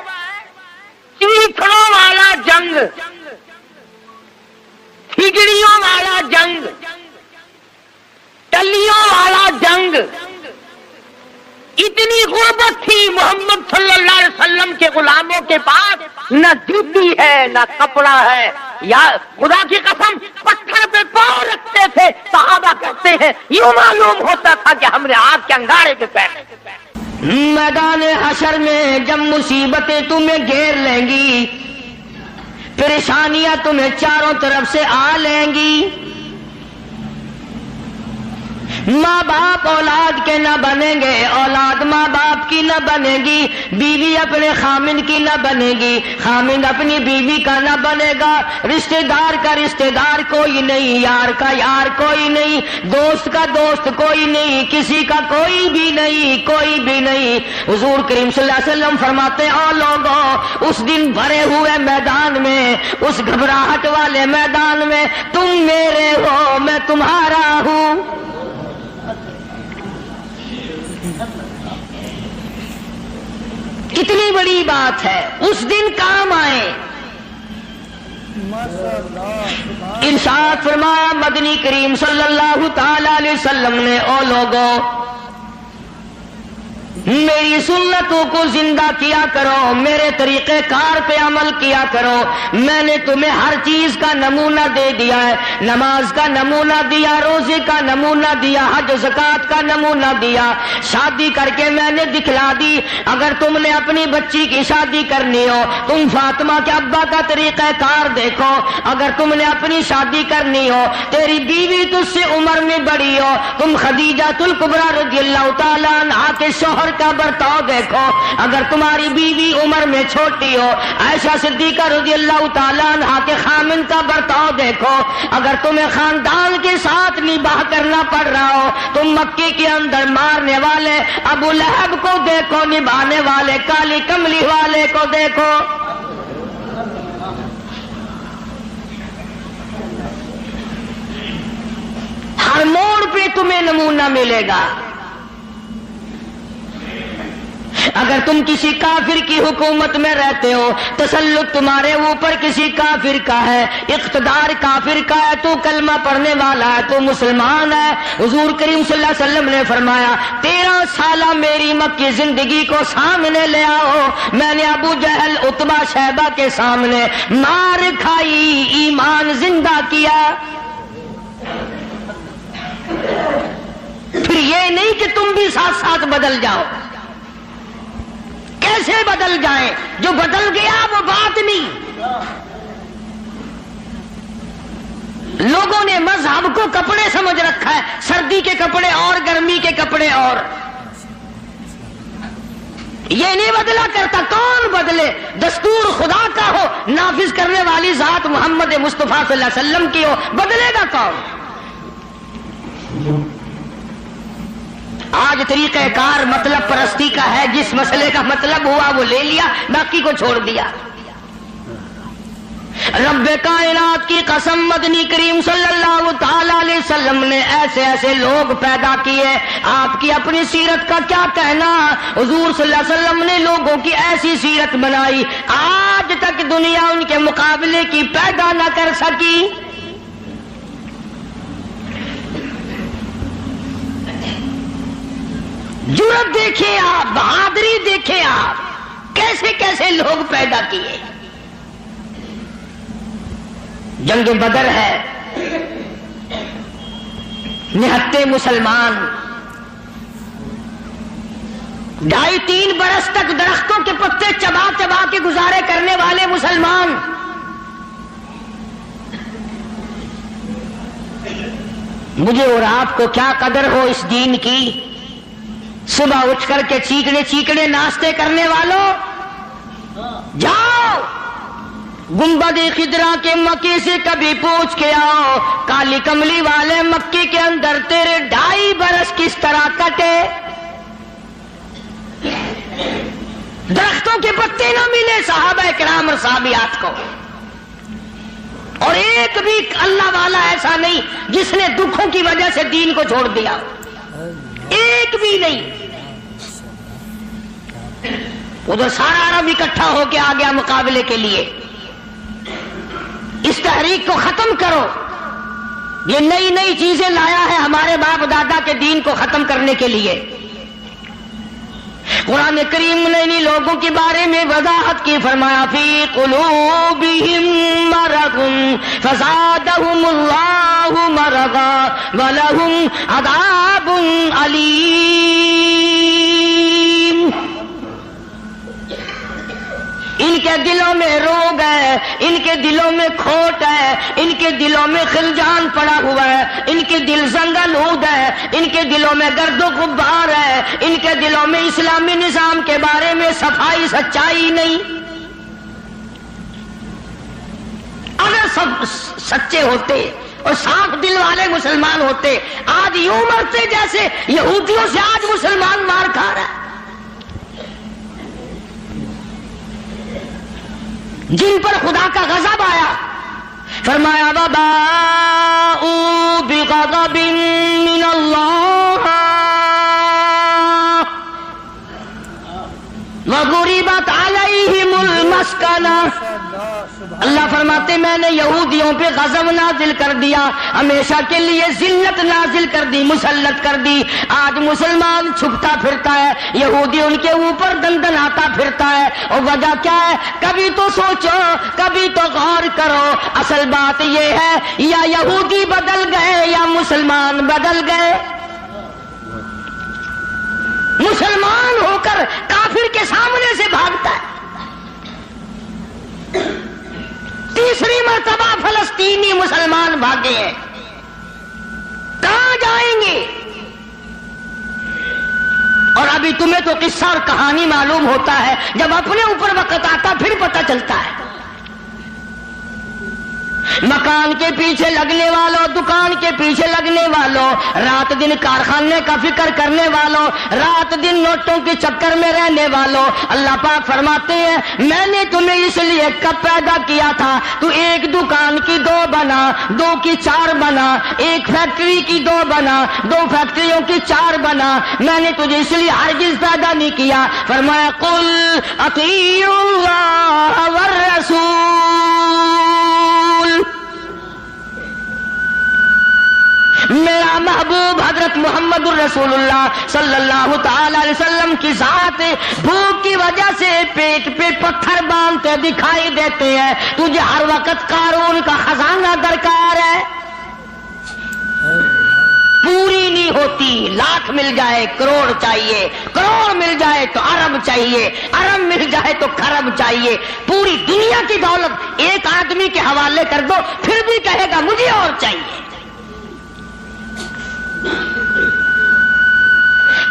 Speaker 1: چیخڑوں والا جنگ، کھگڑیوں والا جنگ، ٹلیوں والا جنگ۔ اتنی غربت تھی محمد صلی اللہ علیہ وسلم کے غلاموں کے پاس، نہ جوتی ہے نہ کپڑا ہے، یا خدا کی قسم پتھر پہ پاؤں رکھتے تھے۔ صحابہ کہتے ہیں یوں معلوم ہوتا تھا کہ ہم نے آگ کے انگارے پہ پیر۔ میدان حشر میں جب مصیبتیں تمہیں گھیر لیں گی، پریشانیاں تمہیں چاروں طرف سے آ لیں گی، ماں باپ اولاد کے نہ بنیں گے، اولاد ماں باپ کی نہ بنے گی، بیوی اپنے خامن کی نہ بنے گی، خامن اپنی بیوی کا نہ بنے گا، رشتہ دار کا رشتہ دار کوئی نہیں، یار کا یار کوئی نہیں، دوست کا دوست کوئی نہیں، کسی کا کوئی بھی نہیں، کوئی بھی نہیں۔ حضور کریم صلی اللہ علیہ وسلم فرماتے ہیں او لوگوں، اس دن بھرے ہوئے میدان میں، اس گھبراہٹ والے میدان میں تم میرے ہو میں تمہارا ہوں۔ کتنی بڑی بات ہے، اس دن کام آئے۔ ارشاد فرمایا مدنی کریم صلی اللہ تعالی علیہ وسلم نے او لوگوں، میری سنتوں کو زندہ کیا کرو، میرے طریقہ کار پہ عمل کیا کرو۔ میں نے تمہیں ہر چیز کا نمونہ دے دیا ہے، نماز کا نمونہ دیا، روزے کا نمونہ دیا، حج زکات کا نمونہ دیا، شادی کر کے میں نے دکھلا دی۔ اگر تم نے اپنی بچی کی شادی کرنی ہو، تم فاطمہ کے ابا کا طریقہ کار دیکھو۔ اگر تم نے اپنی شادی کرنی ہو، تیری بیوی تجھ سے عمر میں بڑی ہو، تم خدیجہ الکبریٰ رضی اللہ تعالیٰ عنہا کے شوہر کا برتاؤ دیکھو۔ اگر تمہاری بیوی عمر میں چھوٹی ہو، عائشہ صدیقہ رضی اللہ تعالیٰ عنہا کے خامن کا برتاؤ دیکھو۔ اگر تمہیں خاندان کے ساتھ نباہ کرنا پڑ رہا ہو، تم مکے کے اندر مارنے والے ابو لہب کو دیکھو، نبھانے والے کالی کملی والے کو دیکھو۔ ہر موڑ پہ تمہیں نمونہ ملے گا۔ اگر تم کسی کافر کی حکومت میں رہتے ہو، تسلط تمہارے اوپر کسی کافر کا ہے، اقتدار کافر کا ہے، تو کلمہ پڑھنے والا ہے، تو مسلمان ہے۔ حضور کریم صلی اللہ علیہ وسلم نے فرمایا 13 سالہ میری مکی زندگی کو سامنے لے آؤ، میں نے ابو جہل عتبہ شیبہ کے سامنے مار کھائی، ایمان زندہ کیا۔ پھر یہ نہیں کہ تم بھی ساتھ ساتھ بدل جاؤ۔ کیسے بدل جائیں؟ جو بدل گیا وہ بات نہیں۔ لوگوں نے مذہب کو کپڑے سمجھ رکھا ہے، سردی کے کپڑے اور گرمی کے کپڑے اور۔ یہ نہیں بدلا کرتا، کون بدلے؟ دستور خدا کا ہو، نافذ کرنے والی ذات محمد مصطفیٰ صلی اللہ علیہ وسلم کی ہو، بدلے گا کون؟ آج طریقہ کار مطلب پرستی کا ہے، جس مسئلے کا مطلب ہوا وہ لے لیا، باقی کو چھوڑ دیا۔ رب کائنات کی قسم، مدنی کریم صلی اللہ تعالی علیہ وسلم نے ایسے ایسے لوگ پیدا کیے۔ آپ کی اپنی سیرت کا کیا کہنا؟ حضور صلی اللہ علیہ وسلم نے لوگوں کی ایسی سیرت بنائی، آج تک دنیا ان کے مقابلے کی پیدا نہ کر سکی۔ جرأت دیکھیں آپ، بہادری دیکھیں آپ، کیسے کیسے لوگ پیدا کیے۔ جنگ بدر ہے، نہتے مسلمان 2.5-3 برس تک درختوں کے پتے چبا چبا کے گزارے کرنے والے مسلمان، مجھے اور آپ کو کیا قدر ہو اس دین کی۔ صبح اٹھ کر کے چیکنے چیکنے ناشتے کرنے والوں، جاؤ گنبد خضرا کے مکے سے کبھی پوچھ کے آؤ، کالی کملی والے مکے کے اندر تیرے 2.5 برس کس طرح کٹے۔ درختوں کے پتے نہ ملے صحابہ کرام اور صحابیات کو، اور ایک بھی اللہ والا ایسا نہیں جس نے دکھوں کی وجہ سے دین کو چھوڑ دیا، ایک بھی نہیں۔ ادھر سارا عرب اکٹھا ہو کے آ گیا مقابلے کے لیے۔ اس تحریک کو ختم کرو، یہ نئی نئی چیزیں لایا ہے ہمارے باپ دادا کے دین کو ختم کرنے کے لیے۔ قرآن کریم نے انہی لوگوں کے بارے میں وضاحت کی، فرمایا فی قلوبہم مرض فزادہم اللہ مرضا ولہم عذاب علیم۔ ان کے دلوں میں روگ ہے، ان کے دلوں میں کھوٹ ہے، ان کے دلوں میں خلجان پڑا ہوا ہے، ان کے دل زنگلود ہے، ان کے دلوں میں گرد و غبار ہے، ان کے دلوں میں اسلامی نظام کے بارے میں صفائی سچائی نہیں۔ اگر سب سچے ہوتے اور صاف دل والے مسلمان ہوتے، آج یوں مرتے جیسے یہودیوں سے آج مسلمان مار کھا رہا ہے، جن پر خدا کا غضب آیا۔ فرمایا وباءوا بغضب من اللہ وضربت علیہم المسکنۃ مسکنا. اللہ فرماتے میں نے یہودیوں پہ غضب نازل کر دیا, ہمیشہ کے لیے ذلت نازل کر دی, مسلط کر دی. آج مسلمان چھپتا پھرتا ہے, یہودی ان کے اوپر دندناتا پھرتا ہے. اور وجہ کیا ہے؟ کبھی تو سوچو, کبھی تو غور کرو. اصل بات یہ ہے یا یہودی بدل گئے یا مسلمان بدل گئے. مسلمان ہو کر کافر کے سامنے سے بھاگتا ہے. تیسری مرتبہ فلسطینی مسلمان بھاگے ہیں, کہاں جائیں گے؟ اور ابھی تمہیں تو قصہ اور کہانی معلوم ہوتا ہے, جب اپنے اوپر وقت آتا پھر پتہ چلتا ہے. مکان کے پیچھے لگنے والوں, دکان کے پیچھے لگنے والوں, رات دن کارخانے کا فکر کرنے والوں, رات دن نوٹوں کے چکر میں رہنے والوں, اللہ پاک فرماتے ہیں میں نے تمہیں اس لیے کب پیدا کیا تھا, تو ایک دکان کی 2 بنا, 2 کی 4 بنا, ایک فیکٹری کی 2 بنا, 2 فیکٹریوں کی 4 بنا. میں نے تجھے اس لیے ہرگز پیدا نہیں کیا. فرمایا قل اطیعوا اللہ والرسول, میرا محبوب حضرت محمد الرسول اللہ صلی اللہ تعالی علیہ وسلم کی ذات بھوک کی وجہ سے پیٹ پہ پتھر باندھتے دکھائی دیتے ہیں. تجھے ہر وقت قارون کا خزانہ درکار ہے, پوری نہیں ہوتی. لاکھ مل جائے کروڑ چاہیے, کروڑ مل جائے تو ارب چاہیے, ارب مل جائے تو خرب چاہیے. پوری دنیا کی دولت ایک آدمی کے حوالے کر دو پھر بھی کہے گا مجھے اور چاہیے.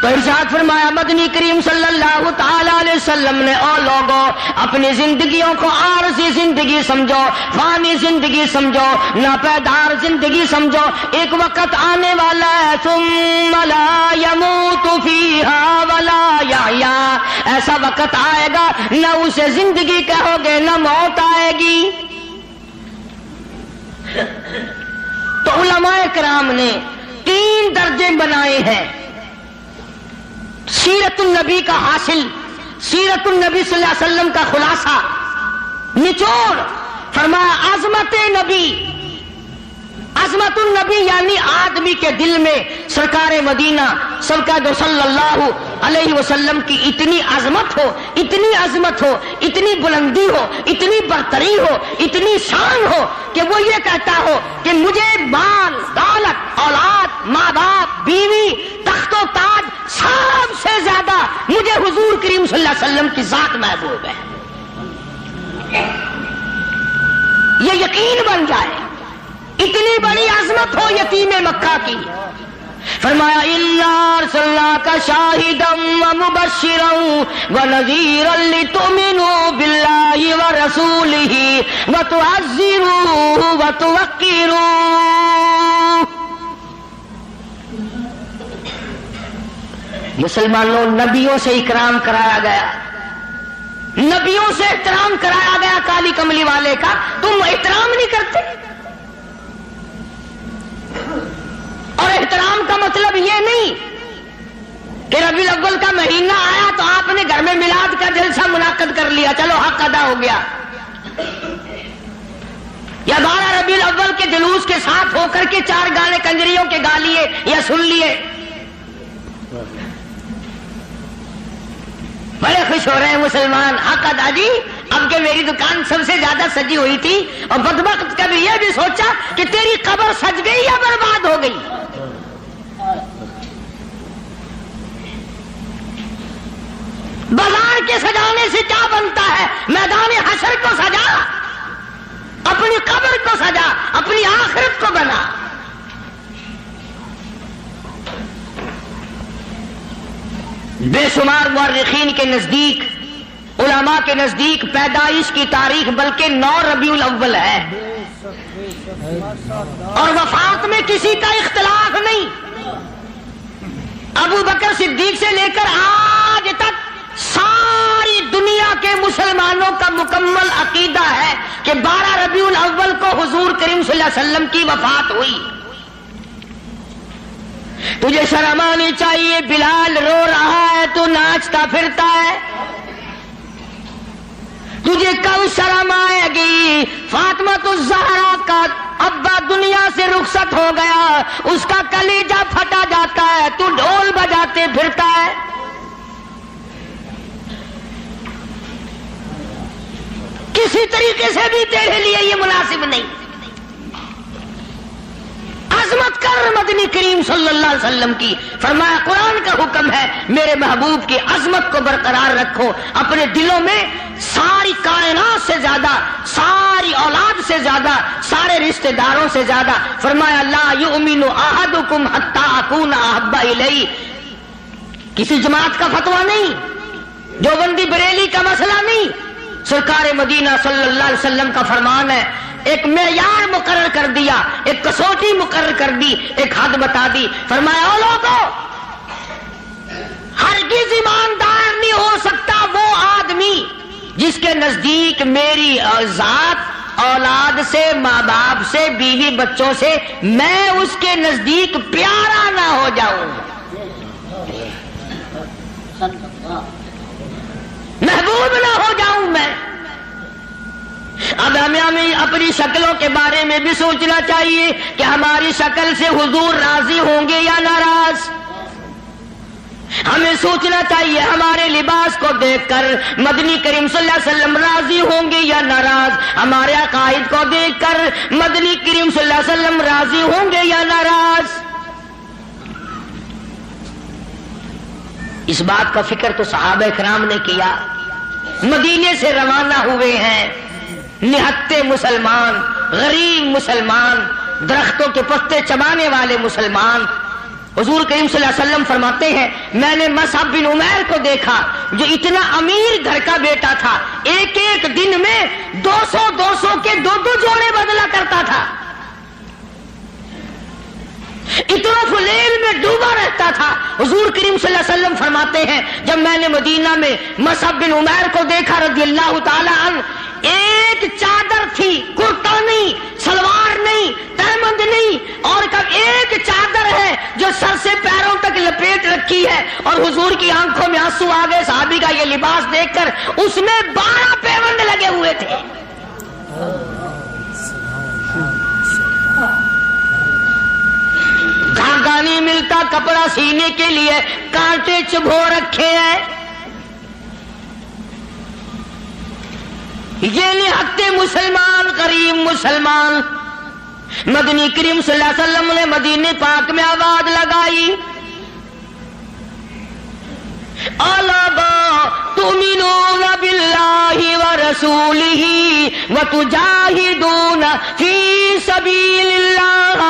Speaker 1: تو ارشاد فرمایا مدنی کریم صلی اللہ تعالی علیہ وسلم نے, او لوگوں اپنی زندگیوں کو عارضی زندگی سمجھو, فانی زندگی سمجھو, ناپیدار زندگی سمجھو. ایک وقت آنے والا ہے ثم لا يموت فيها ولا يحيا, ایسا وقت آئے گا نہ اسے زندگی کہو گے نہ موت آئے گی. تو علماء کرام نے 3 درجے بنائے ہیں سیرت النبی کا حاصل, سیرت النبی صلی اللہ علیہ وسلم کا خلاصہ, نچوڑ. فرمایا عظمت نبی, عظمت النبی یعنی آدمی کے دل میں سرکار مدینہ سرکار صلی اللہ علیہ وسلم کی اتنی عظمت ہو, اتنی عظمت ہو, اتنی بلندی ہو, اتنی برتری ہو, اتنی شان ہو کہ وہ یہ کہتا ہو کہ مجھے مال دولت اولاد ماں باپ بیوی تخت و تاج سب سے زیادہ مجھے حضور کریم صلی اللہ علیہ وسلم کی ذات محبوب ہے. یہ یقین بن جائے, اتنی بڑی عظمت ہو یتیم مکہ کی. فرمایا اِنَّا أَرْسَلْنَاكَ شَاهِدًا وَمُبَشِّرًا وَنَذِيرًا لِتُؤْمِنُوا بِاللَّهِ وَرَسُولِهِ وَتُعَزِّرُوهُ وَتُوَقِّرُوهُ. مسلمانوں نبیوں سے اکرام کرایا گیا, نبیوں سے احترام کرایا گیا. کالی کملی والے کا تم احترام نہیں کرتے. اور احترام کا مطلب یہ نہیں کہ ربیع الاول کا مہینہ آیا تو آپ نے گھر میں میلاد کا جلسہ منعقد کر لیا, چلو حق ادا ہو گیا. یا 12 ربیع الاول کے جلوس کے ساتھ ہو کر کے 4 گانے کنجریوں کے گا لیے یا سن لیے, بڑے خوش ہو رہے ہیں مسلمان. حق ادا جی, اب کہ میری دکان سب سے زیادہ سجی ہوئی تھی اور بدبخت کبھی یہ بھی سوچا کہ تیری قبر سج گئی یا برباد ہو گئی. بازار کے سجانے سے کیا بنتا ہے؟ میدان حشر کو سجا, اپنی قبر کو سجا, اپنی آخرت کو بنا. بے شمار مورخین کے نزدیک, علماء کے نزدیک پیدائش کی تاریخ بلکہ 9 ربیع الاول ہے, اور وفات میں کسی کا اختلاف نہیں. ابو بکر صدیق سے لے کر آج تک ساری دنیا کے مسلمانوں کا مکمل عقیدہ ہے کہ 12 ربیع الاول کو حضور کریم صلی اللہ علیہ وسلم کی وفات ہوئی. تجھے شرم آنی چاہیے, بلال رو رہا ہے تو ناچتا پھرتا ہے. تجھے کب شرم آئے گی؟ فاطمہ الزہرا کا ابا دنیا سے رخصت ہو گیا، اس کا کلیجہ پھٹا جاتا ہے، تو ڈھول بجاتے پھرتا ہے۔ کسی طریقے سے بھی تیرے لیے یہ مناسب نہیں۔ عظمت کر مدنی کریم صلی اللہ علیہ وسلم کی، فرمایا قرآن کا حکم ہے میرے محبوب کی عظمت کو برقرار رکھو اپنے دلوں میں، ساری کائنات سے زیادہ، ساری اولاد سے زیادہ، سارے رشتہ داروں سے زیادہ۔ فرمایا لا یؤمن احدکم حتی اکون احب الیہ، کسی جماعت کا فتویٰ نہیں، دیوبندی بریلی کا مسئلہ نہیں، سرکار مدینہ صلی اللہ علیہ وسلم کا فرمان ہے۔ ایک معیار مقرر کر دیا، ایک کسوٹی مقرر کر دی، ایک حد بتا دی۔ فرمایا او لوگو، ہرگز ایماندار نہیں ہو سکتا وہ آدمی جس کے نزدیک میری ذات، اولاد سے، ماں باپ سے، بیوی بچوں سے میں اس کے نزدیک پیارا نہ ہو جاؤں، محبوب نہ ہو جاؤں میں۔ اب ہمیں اپنی شکلوں کے بارے میں بھی سوچنا چاہیے کہ ہماری شکل سے حضور راضی ہوں گے یا ناراض۔ ہمیں سوچنا چاہیے ہمارے لباس کو دیکھ کر مدنی کریم صلی اللہ علیہ وسلم راضی ہوں گے یا ناراض، ہمارے عقائد کو دیکھ کر مدنی کریم صلی اللہ علیہ وسلم راضی ہوں گے یا ناراض۔ اس بات کا فکر تو صحابہ کرام نے کیا، مدینے سے روانہ ہوئے ہیں نہتے مسلمان، غریب مسلمان، درختوں کے پتے چبانے والے مسلمان۔ حضور کریم صلی اللہ علیہ وسلم فرماتے ہیں میں نے مصعب بن عمیر کو دیکھا جو اتنا امیر گھر کا بیٹا تھا، ایک ایک دن میں 200 کے 2 جوڑے بدلا کرتا تھا، اتنا فلیل میں ڈوبا رہتا تھا۔ حضور کریم صلی اللہ علیہ وسلم فرماتے ہیں جب میں نے مدینہ میں مصعب بن عمیر کو دیکھا رضی اللہ تعالی عنہ، ایک چادر تھی، کرتا نہیں، سلوار نہیں، تہمند نہیں، اور کب ایک چادر ہے جو سر سے پیروں تک لپیٹ رکھی ہے، اور حضور کی آنکھوں میں آنسو آ گئے صحابی کا یہ لباس دیکھ کر، اس میں 12 پیوند لگے ہوئے تھے۔ دھاگا نہیں ملتا کپڑا سینے کے لیے، کانٹے چبھو رکھے ہیں۔ یہ نہتے مسلمان، غریب مسلمان۔ مدنی کریم صلی اللہ علیہ وسلم نے مدینے پاک میں آواز لگائی، الا تؤمنون باللہ ورسولہ وتجاہدون فی سبیل اللہ۔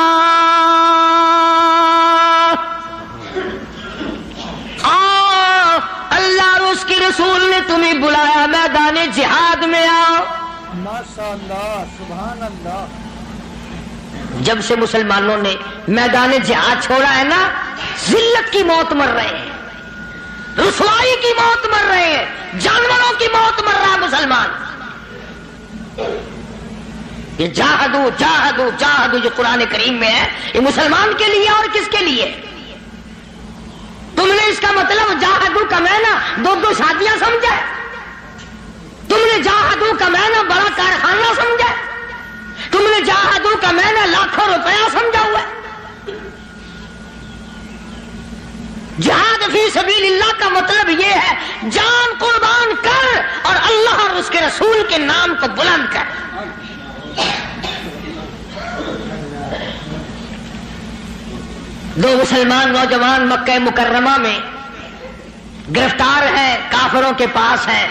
Speaker 1: اللہ اور اس کے رسول نے تمہیں بلایا، میدان جہاد میں آؤ۔
Speaker 2: ماشاءاللہ، سبحان اللہ۔
Speaker 1: جب سے مسلمانوں نے میدان جہاد چھوڑا ہے نا، ذلت کی موت مر رہے ہیں، رسوائی کی موت مر رہے ہیں، جانوروں کی موت مر رہا ہے مسلمان۔ یہ جاہدو جاہدو جاہدو جو قرآن کریم میں ہے، یہ مسلمان کے لیے اور کس کے لیے؟ تم نے اس کا مطلب جاہدو کا معنی 2 شادیاں سمجھا ہے؟ تم نے جاہدو کا معنی بڑا کارخانہ سمجھا ہے؟ تم نے جاہدو کا معنی لاکھوں روپیہ سمجھا ہوا ہے؟ جہاد فی سبیل اللہ کا مطلب یہ ہے جان قربان کر اور اللہ اور اس کے رسول کے نام کو بلند کر۔ دو مسلمان نوجوان مکہ مکرمہ میں گرفتار ہیں، کافروں کے پاس ہیں۔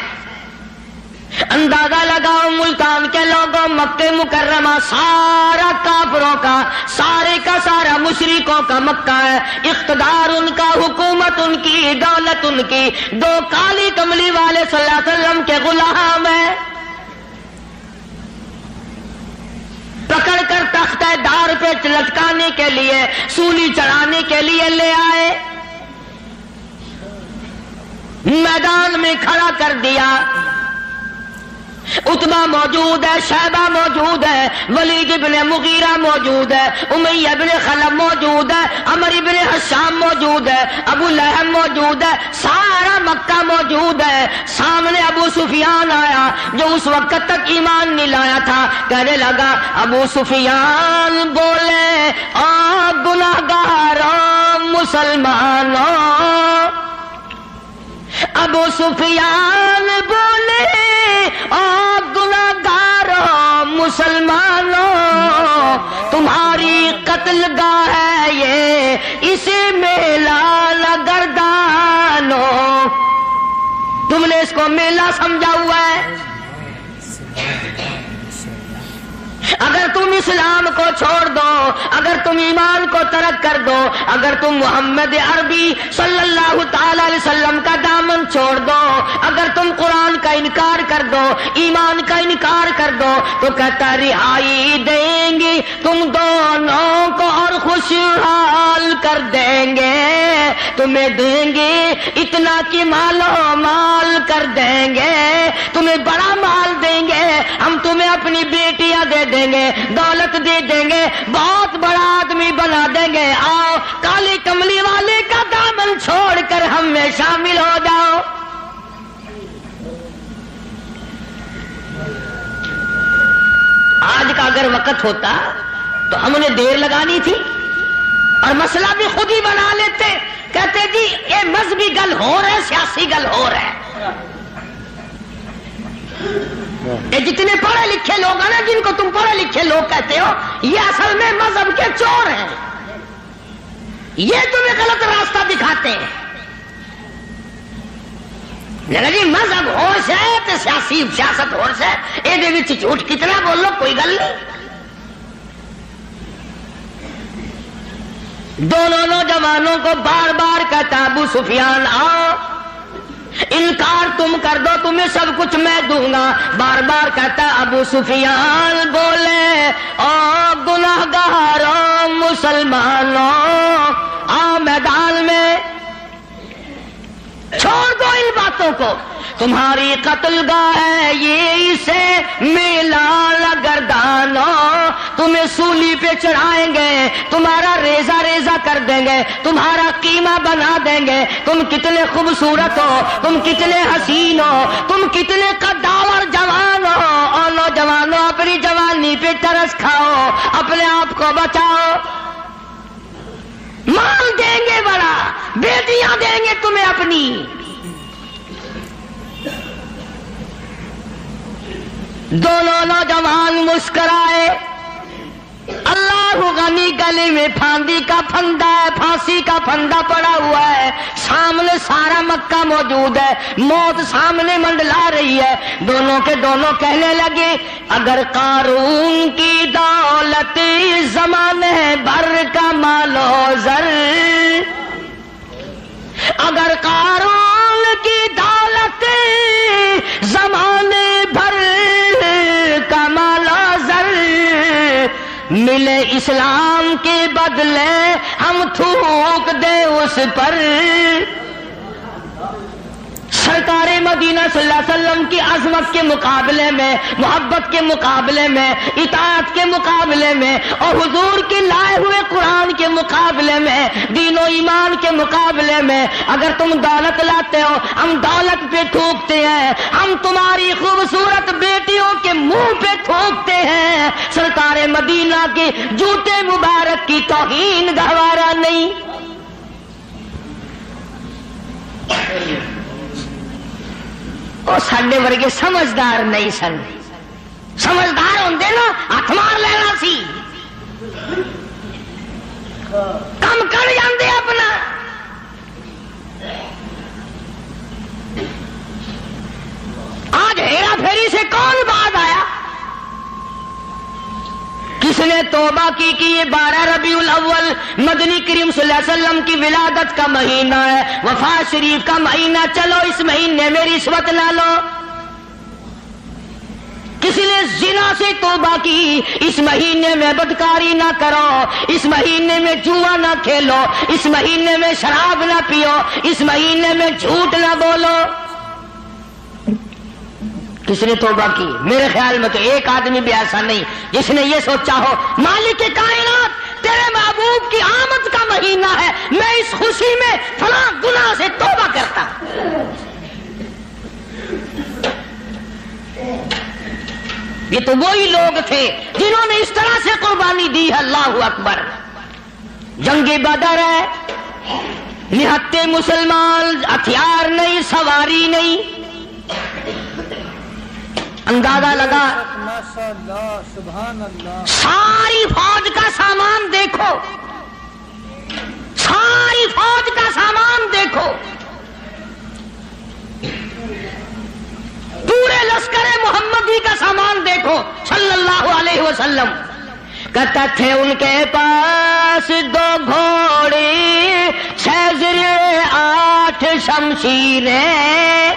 Speaker 1: اندازہ لگاؤ ملتان کے لوگوں، مکہ مکرمہ سارا کافروں کا، سارے کا سارا مشرکوں کا مکہ ہے، اقتدار ان کا، حکومت ان کی، دولت ان کی، 2 کالی کملی والے صلی اللہ علیہ وسلم کے غلام ہیں۔ پکڑ کر تختہ دار پہ لٹکانے کے لیے، سولی چڑھانے کے لیے لے آئے، میدان میں کھڑا کر دیا۔ عتبہ موجود ہے، شیبہ موجود ہے، ولید ابن مغیرہ موجود ہے، امیہ ابن خلف موجود ہے، عمر ابن حشام موجود ہے، ابو لہب موجود ہے، سارا مکہ موجود ہے۔ سامنے ابو سفیان آیا جو اس وقت تک ایمان نہیں لایا تھا، کہنے لگا ابو سفیان بولے آ گناہگاروں مسلمانوں، ابو سفیان بولے آپ گناہگاروں مسلمانوں، تمہاری قتل گاہ ہے یہ، اسے میلہ نہ گردانو۔ تم نے اس کو میلہ سمجھا ہوا ہے؟ اگر تم اسلام کو چھوڑ دو، اگر تم ایمان کو ترک کر دو، اگر تم محمد عربی صلی اللہ تعالی علیہ وسلم کا دامن چھوڑ دو، اگر تم قرآن کا انکار کر دو، ایمان کا انکار کر دو، تو کہتا رہائی دیں گے تم دونوں کو اور خوشحال کر دیں گے، تمہیں دیں گے اتنا کہ مالو مال کر دیں گے، تمہیں بڑا مال دیں گے، ہم تمہیں اپنی بیٹیاں دے دیں گے، دولت دے دیں گے، بہت بڑا آدمی بنا دیں گے، آؤ کالی کملی والے کا دامن چھوڑ کر ہم میں شامل ہو جاؤ۔ آج کا اگر وقت ہوتا تو ہم نے دیر لگانی تھی اور مسئلہ بھی خود ہی بنا لیتے، کہتے جی یہ مذہبی گل ہو رہا ہے، سیاسی گل ہو رہا ہے۔ یہ جتنے پڑھے لکھے لوگ ہیں نا، جن کو تم پڑھے لکھے لوگ کہتے ہو، یہ اصل میں مذہب کے چور ہیں، یہ تمہیں غلط راستہ دکھاتے ہیں۔ جی مذہب ہوش ہے تو سیاست ہوش ہے، یہ جھوٹ کتنا بول لو کوئی گل نہیں۔ دونوں نوجوانوں کو بار بار کہتا ابو سفیان آؤ، انکار تم کر دو تمہیں سب کچھ میں دوں گا، بار بار کہتا ابو سفیان بولے او گناہگاروں مسلمانوں، آؤ میدان میں، چھوڑ دو ان باتوں کو، تمہاری قتل گاہ ہے یہ، اسے میلہ گردانو، تمہیں سولی پہ چڑھائیں گے، تمہارا ریزہ ریزہ کر دیں گے، تمہارا قیمہ بنا دیں گے، تم کتنے خوبصورت ہو، تم کتنے حسین ہو، تم کتنے قداور جوان ہو، اور نوجوانوں اپنی جوانی پہ ترس کھاؤ، اپنے آپ کو بچاؤ، مال دیں گے بڑا، بیٹیاں دیں گے تمہیں اپنی۔ دونوں نوجوان مسکرائے، اللہ غنی گلی میں پھاندی کا پھندا ہے، پھانسی کا پھندا پڑا ہوا ہے، سامنے سارا مکہ موجود ہے، موت سامنے منڈلا رہی ہے، دونوں کے دونوں کہنے لگے اگر قارون کی دولت زمانے بھر کا مال و زر، اگر قارون کی دولت زمانے بھر کا مال و زر ملے اسلام کے بدلے ہم تھوک دیں اس پر، سرکار مدینہ صلی اللہ علیہ وسلم کی عظمت کے مقابلے میں، محبت کے مقابلے میں، اطاعت کے مقابلے میں، اور حضور کے لائے ہوئے قرآن کے مقابلے میں، دین و ایمان کے مقابلے میں، اگر تم دولت لاتے ہو ہم دولت پہ تھوکتے ہیں، ہم تمہاری خوبصورت بیٹیوں کے منہ پہ تھوکتے ہیں، سرکار مدینہ کے جوتے مبارک کی توہین گوارا نہیں۔ اور ساڈے ورگے سمجھدار نہیں سن، سمجھدار ہوندے نا ہاتھ مار لینا سی، کم کر جاندے اپنا۔ آج ہیرا پھیری سے کون بعد آیا؟ کس نے توبہ کی کہ یہ 12 ربیع الاول مدنی کریم صلی اللہ علیہ وسلم کی ولادت کا مہینہ ہے، وفات شریف کا مہینہ، چلو اس مہینے میں رشوت نہ لو۔ کسی نے زنا سے توبہ کی، اس مہینے میں بدکاری نہ کرو، اس مہینے میں جوا نہ کھیلو، اس مہینے میں شراب نہ پیو، اس مہینے میں جھوٹ نہ بولو۔ کس نے توبہ کی؟ میرے خیال میں تو ایک آدمی بھی ایسا نہیں جس نے یہ سوچا ہو مالک کائنات تیرے محبوب کی آمد کا مہینہ ہے، میں اس خوشی میں فلاں گناہ سے توبہ کرتا۔ یہ تو وہی لوگ تھے جنہوں نے اس طرح سے قربانی دی ہے۔ اللہ اکبر۔ جنگ بدر ہے، نہتے مسلمان، ہتھیار نہیں، سواری نہیں، اندازہ لگا
Speaker 2: ماشاءاللہ سبحان اللہ۔
Speaker 1: ساری فوج کا سامان دیکھو، ساری فوج کا سامان دیکھو، پورے لشکر محمدی کا سامان دیکھو صلی اللہ علیہ وسلم۔ کہتا تھے ان کے پاس 2 گھوڑے، 6 زرے، 8 شمشیریں،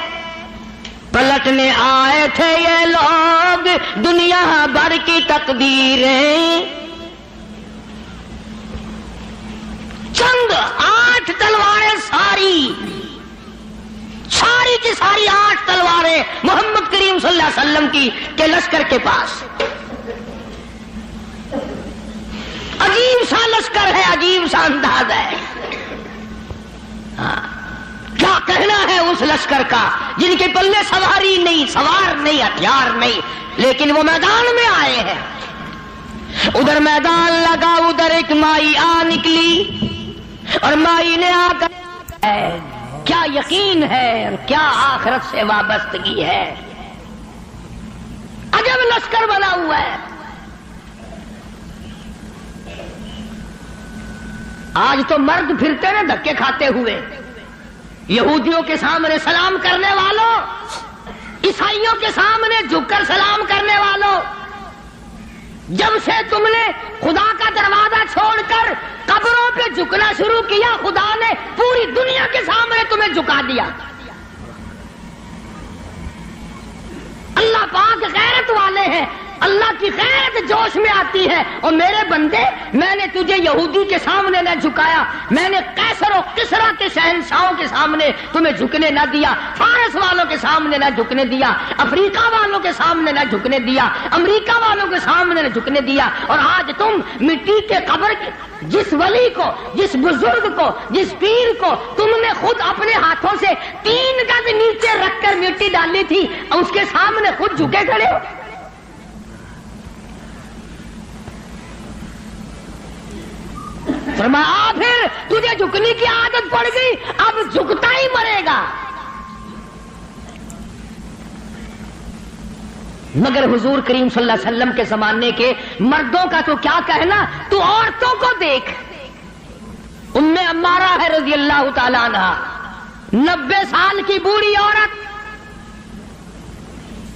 Speaker 1: پلٹنے آئے تھے یہ لوگ دنیا بھر کی تقدیریں۔ چند 8 تلواریں، ساری کی ساری 8 تلواریں محمد کریم صلی اللہ علیہ وسلم کی کے لشکر کے پاس۔ عجیب سا لشکر ہے، عجیب سا انداز ہے۔ کیا کہنا ہے اس لشکر کا جن کے پلے سواری نہیں، سوار نہیں، ہتھیار نہیں، لیکن وہ میدان میں آئے ہیں۔ ادھر میدان لگا، ادھر ایک مائی آ نکلی اور مائی نے آ کر کیا یقین ہے اور کیا آخرت سے وابستگی ہے۔ عجب لشکر بنا ہوا ہے۔ آج تو مرد پھرتے ہیں دھکے کھاتے ہوئے، یہودیوں کے سامنے سلام کرنے والوں، عیسائیوں کے سامنے جھک کر سلام کرنے والوں، جب سے تم نے خدا کا دروازہ چھوڑ کر قبروں پہ جھکنا شروع کیا، خدا نے پوری دنیا کے سامنے تمہیں جھکا دیا۔ اللہ پاک غیرت والے ہیں، اللہ کی غیرت جوش میں آتی ہے۔ اور میرے بندے، میں نے تجھے یہودی کے سامنے نہ جھکایا، میں نے قیصر و کسریٰ کے شہنشاہوں کے سامنے تمہیں جھکنے نہ دیا، فارس والوں کے سامنے نہ جھکنے دیا، افریقہ والوں کے سامنے نہ جھکنے دیا، امریکہ والوں کے سامنے نہ جھکنے دیا۔ اور آج تم مٹی کے قبر کے جس ولی کو، جس بزرگ کو، جس پیر کو تم نے خود اپنے ہاتھوں سے 3 گز نیچے رکھ کر مٹی ڈالی تھی، اس کے سامنے خود جھکے کھڑے ہو۔ فرمایا پھر تجھے جھکنے کی عادت پڑ گئی، اب جھکتا ہی مرے گا۔ مگر حضور کریم صلی اللہ علیہ وسلم کے زمانے کے مردوں کا تو کیا کہنا، تو عورتوں کو دیکھ۔ ام عمارہ ہے رضی اللہ تعالیٰ عنہ، 90 سال کی بوڑھی عورت،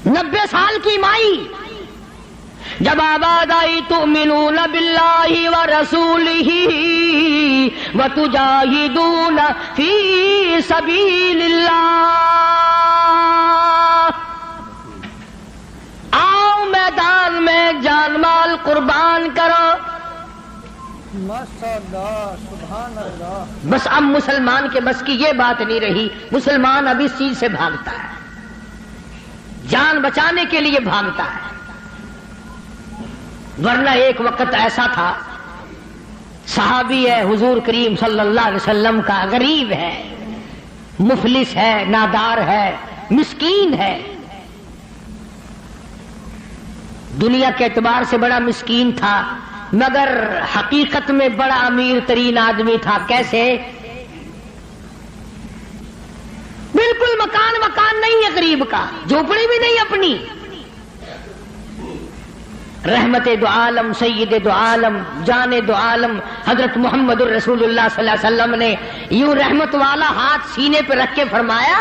Speaker 1: 90 سال کی مائی، جب آواز آئی تؤمنون باللہ ورسولہ وتجاہدون فی سبیل اللہ، آؤ میدان میں جان مال قربان کرو۔
Speaker 2: ماشاءاللہ سبحان اللہ۔
Speaker 1: بس اب مسلمان کے بس کی یہ بات نہیں رہی، مسلمان اب اس چیز سے بھاگتا ہے، جان بچانے کے لیے بھاگتا ہے۔ ورنہ ایک وقت ایسا تھا، صحابی ہے حضور کریم صلی اللہ علیہ وسلم کا، غریب ہے، مفلس ہے، نادار ہے، مسکین ہے، دنیا کے اعتبار سے بڑا مسکین تھا، مگر حقیقت میں بڑا امیر ترین آدمی تھا۔ کیسے؟ بالکل مکان نہیں ہے غریب کا، جھوپڑی بھی نہیں اپنی۔ رحمت دو عالم، سید دو عالم، جان دو عالم حضرت محمد الرسول اللہ صلی اللہ علیہ وسلم نے یوں رحمت والا ہاتھ سینے پہ رکھ کے فرمایا،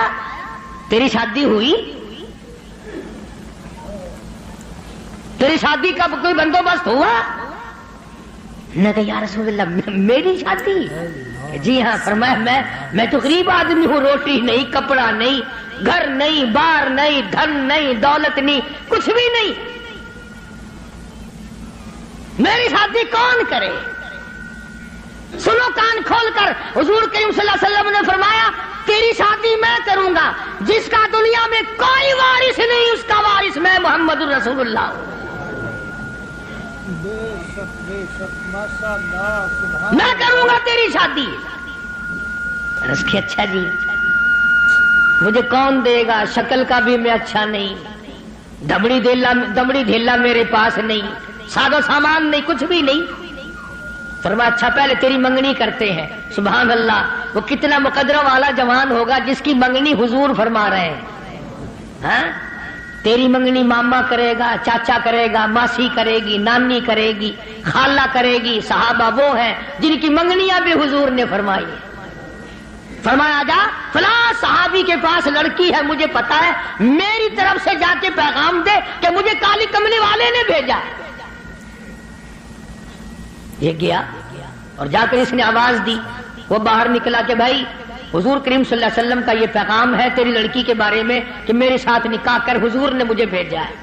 Speaker 1: تیری شادی ہوئی؟ تیری شادی کا کوئی بندوبست ہوا؟ نے کہا یا رسول اللہ میری شادی؟ جی ہاں۔ فرمایا میں تو غریب آدمی ہوں، روٹی نہیں، کپڑا نہیں، گھر نہیں، بار نہیں، دھن نہیں، دولت نہیں، کچھ بھی نہیں، میری شادی کون کرے؟ سنو کان کھول کر، حضور کریم صلی اللہ علیہ وسلم نے فرمایا تیری شادی میں کروں گا، جس کا دنیا میں کوئی وارث نہیں اس کا وارث میں محمد الرسول اللہ ہوں۔
Speaker 2: بے شک ماشاء اللہ سبحان
Speaker 1: میں کروں گا تیری شادی۔ عرض کی اچھا جی مجھے کون دے گا، شکل کا بھی میں اچھا نہیں، دمڑی دھیلا میرے پاس نہیں، سادہ سامان نہیں، کچھ بھی نہیں۔ فرمایا اچھا پہلے تیری منگنی کرتے ہیں۔ سبحان اللہ، وہ کتنا مقدرہ والا جوان ہوگا جس کی منگنی حضور فرما رہے ہیں۔ ہاں تیری منگنی ماما کرے گا، چاچا کرے گا، ماسی کرے گی، نانی کرے گی، خالہ کرے گی۔ صحابہ وہ ہیں جن کی منگنیاں بھی حضور نے فرمائی۔ فرمایا جا فلاں صحابی کے پاس لڑکی ہے، مجھے پتا ہے، میری طرف سے جا کے پیغام دے کہ مجھے کالی کملی والے نے بھیجا۔ یہ گیا اور جا کر اس نے آواز دی، وہ باہر نکلا کہ بھائی حضور کریم صلی اللہ علیہ وسلم کا یہ پیغام ہے تیری لڑکی کے بارے میں کہ میرے ساتھ نکاح کر، حضور نے مجھے بھیجا ہے۔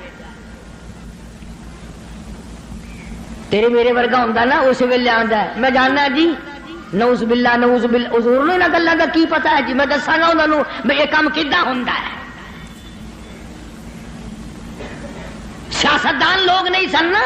Speaker 1: تیرے میرے ورگا ہوندا نا اس ویلے آندا ہے میں جاننا جی نعوذ باللہ نعوذ باللہ، حضور نے انہاں گلاں دا کی پتا ہے جی، میں دساں گا انہاں نوں بھئی یہ کام کیدا ہوندا ہے۔ سیاستدان لوگ نہیں سن نا۔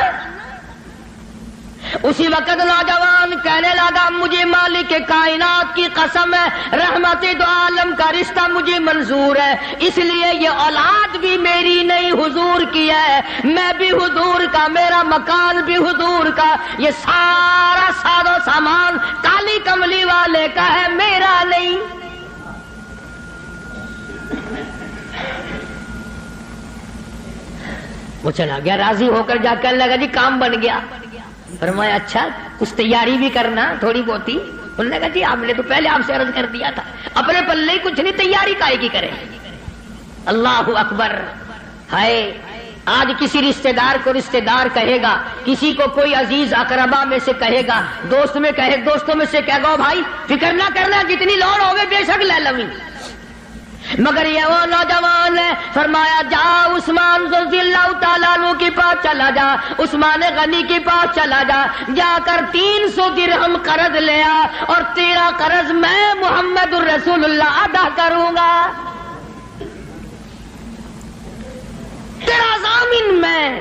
Speaker 1: اسی وقت نوجوان کہنے لگا مجھے مالک کائنات کی قسم ہے، رحمت دو عالم کا رشتہ مجھے منظور ہے، اس لیے یہ اولاد بھی میری نہیں حضور کی ہے، میں بھی حضور کا، میرا مکان بھی حضور کا، یہ سارا ساز و سامان کالی کملی والے کا ہے، میرا نہیں۔ وہ چلا گیا، راضی ہو کر جا کر لگا جی کام بن گیا۔ فرمایا اچھا کچھ تیاری بھی کرنا تھوڑی بہت ہی۔ انہوں نے کہا جی آپ نے تو پہلے آپ سے عرض کر دیا تھا، اپنے پلے ہی کچھ نہیں، تیاری کائے کی کریں۔ اللہ اکبر۔ ہائے آج کسی رشتہ دار کو رشتہ دار کہے گا، کسی کو کوئی عزیز اقربا میں سے کہے گا، دوستوں میں سے کہے گا بھائی فکر نہ کرنا، جتنی لوڑ ہوگی بے شک لے لویں، مگر یہ وہ نوجوان ہے۔ فرمایا جا عثمان رضی اللہ تعالیٰ عنہ کے پاس چلا جا، عثمان غنی کے پاس چلا جا، جا کر 300 درہم قرض لیا اور تیرا قرض میں محمد الرسول اللہ ادا کروں گا، تیرا ضامن میں۔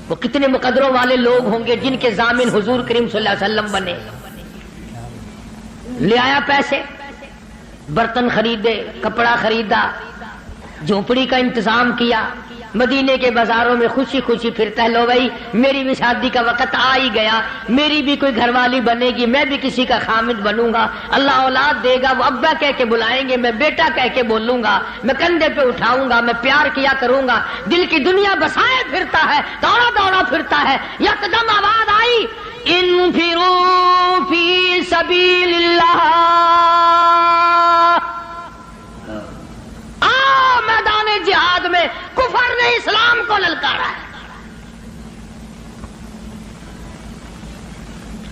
Speaker 1: وہ کتنے مقدروں والے لوگ ہوں گے جن کے ضامن حضور کریم صلی اللہ علیہ وسلم بنے۔ لے آیا پیسے، برتن خریدے، کپڑا خریدا، جھونپڑی کا انتظام کیا، مدینے کے بازاروں میں خوشی خوشی پھرتا ہے، لو بھائی میری بھی شادی کا وقت آ ہی گیا، میری بھی کوئی گھر والی بنے گی، میں بھی کسی کا خامد بنوں گا، اللہ اولاد دے گا، وہ ابا کہہ کے بلائیں گے، میں بیٹا کہہ کے بولوں گا، میں کندھے پہ اٹھاؤں گا، میں پیار کیا کروں گا، دل کی دنیا بسائے پھرتا ہے، دوڑا پھرتا ہے۔ یکدم آواز آئی انفروا فی سبیل اللہ، میدان جہاد میں کفر نے اسلام کو للکارا ہے۔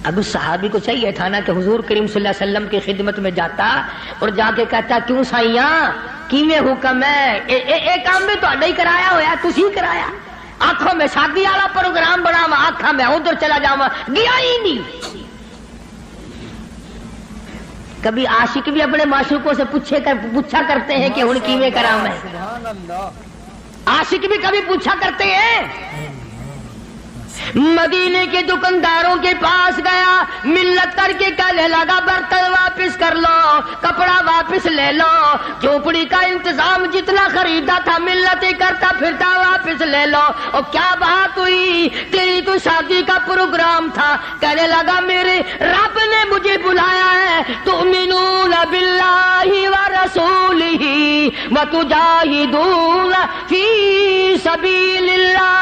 Speaker 1: اب اس صحابی کو چاہیے تھا نا کہ حضور کریم صلی اللہ علیہ وسلم کی خدمت میں جاتا اور جا کے کہتا کیوں سائیاں کیویں حکم ہے، اے کام میں تو اڈا ہی کرایا ہوا تسی کرایا، آنکھوں میں شادی والا پروگرام بناوا، آنکھاں میں ادھر چلا جاواں، گیا ہی نہیں۔ کبھی عاشق بھی اپنے معشوقوں سے پوچھا کرتے ہیں کہ ہن کیویں کراں میں، عاشق بھی کبھی پوچھا کرتے ہیں۔ مدینے کے دکانداروں کے پاس گیا، ملت کر کے کہنے لگا برتن واپس کر لو، کپڑا واپس لے لو، جھونپڑی کا انتظام جتنا خریدا تھا ملت ہی کرتا پھرتا واپس لے لو۔ اور کیا بات ہوئی، تیری تو شادی کا پروگرام تھا۔ کہنے لگا میرے رب نے مجھے بلایا ہے، تؤمنون باللہ ورسولہ وتجاہدون فی سبیل اللہ۔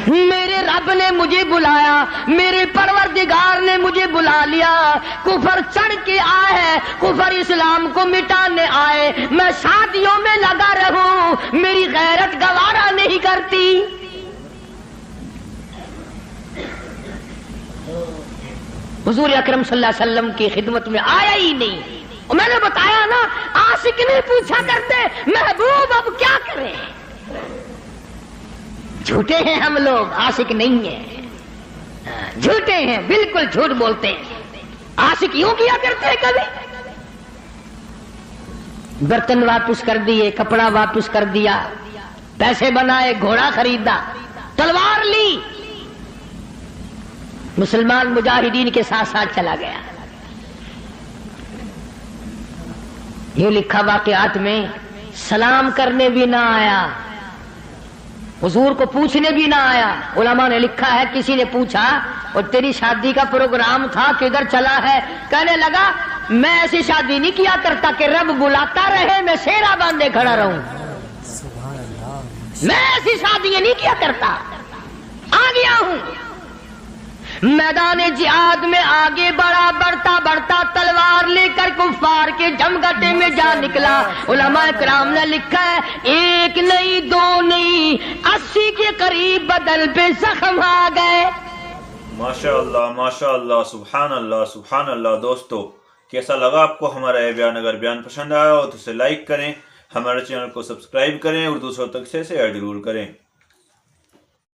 Speaker 1: میرے رب نے مجھے بلایا، میرے پروردگار نے مجھے بلا لیا، کفر چڑھ کے آئے ہے، کفر اسلام کو مٹانے آئے، میں شادیوں میں لگا رہوں، میری غیرت گوارا نہیں کرتی۔ حضور اکرم صلی اللہ علیہ وسلم کی خدمت میں آیا ہی نہیں۔ میں نے بتایا نا عاشق نہیں پوچھا کرتے محبوب اب کیا کریں، جھوٹے ہیں ہم لوگ، عاشق نہیں ہیں۔ جھوٹے ہیں، بالکل جھوٹ بولتے ہیں. عاشق یوں کیا کرتے ہیں کبھی؟ برتن واپس کر دیے، کپڑا واپس کر دیا، پیسے بنائے، گھوڑا خریدا، تلوار لی، مسلمان مجاہدین کے ساتھ ساتھ چلا گیا. یہ لکھا واقعات میں سلام کرنے بھی نہ آیا، حضور کو پوچھنے بھی نہ آیا. علماء نے لکھا ہے کسی نے پوچھا اور تیری شادی کا پروگرام تھا کدھر چلا ہے؟ کہنے لگا میں ایسی شادی نہیں کیا کرتا کہ رب بلاتا رہے میں سیرا باندھے کھڑا رہوں. میں ایسی شادیاں نہیں کیا کرتا. آ گیا ہوں میدان جہاد میں، آگے بڑھا، بڑھتا بڑھتا تلوار لے کر کفار کے جمگٹے میں جا نکلا. علماء کرام نے لکھا ہے ایک نہیں، دو نہیں، 80 کے قریب بدن پہ زخم آ گئے.
Speaker 3: ماشاءاللہ ماشاءاللہ، سبحان اللہ سبحان اللہ. دوستو کیسا لگا آپ کو ہمارا یہ بیان؟ اگر بیان پسند آیا ہو تو اسے لائک کریں، ہمارے چینل کو سبسکرائب کریں اور دوسروں تک سے شیئر ضرور کریں.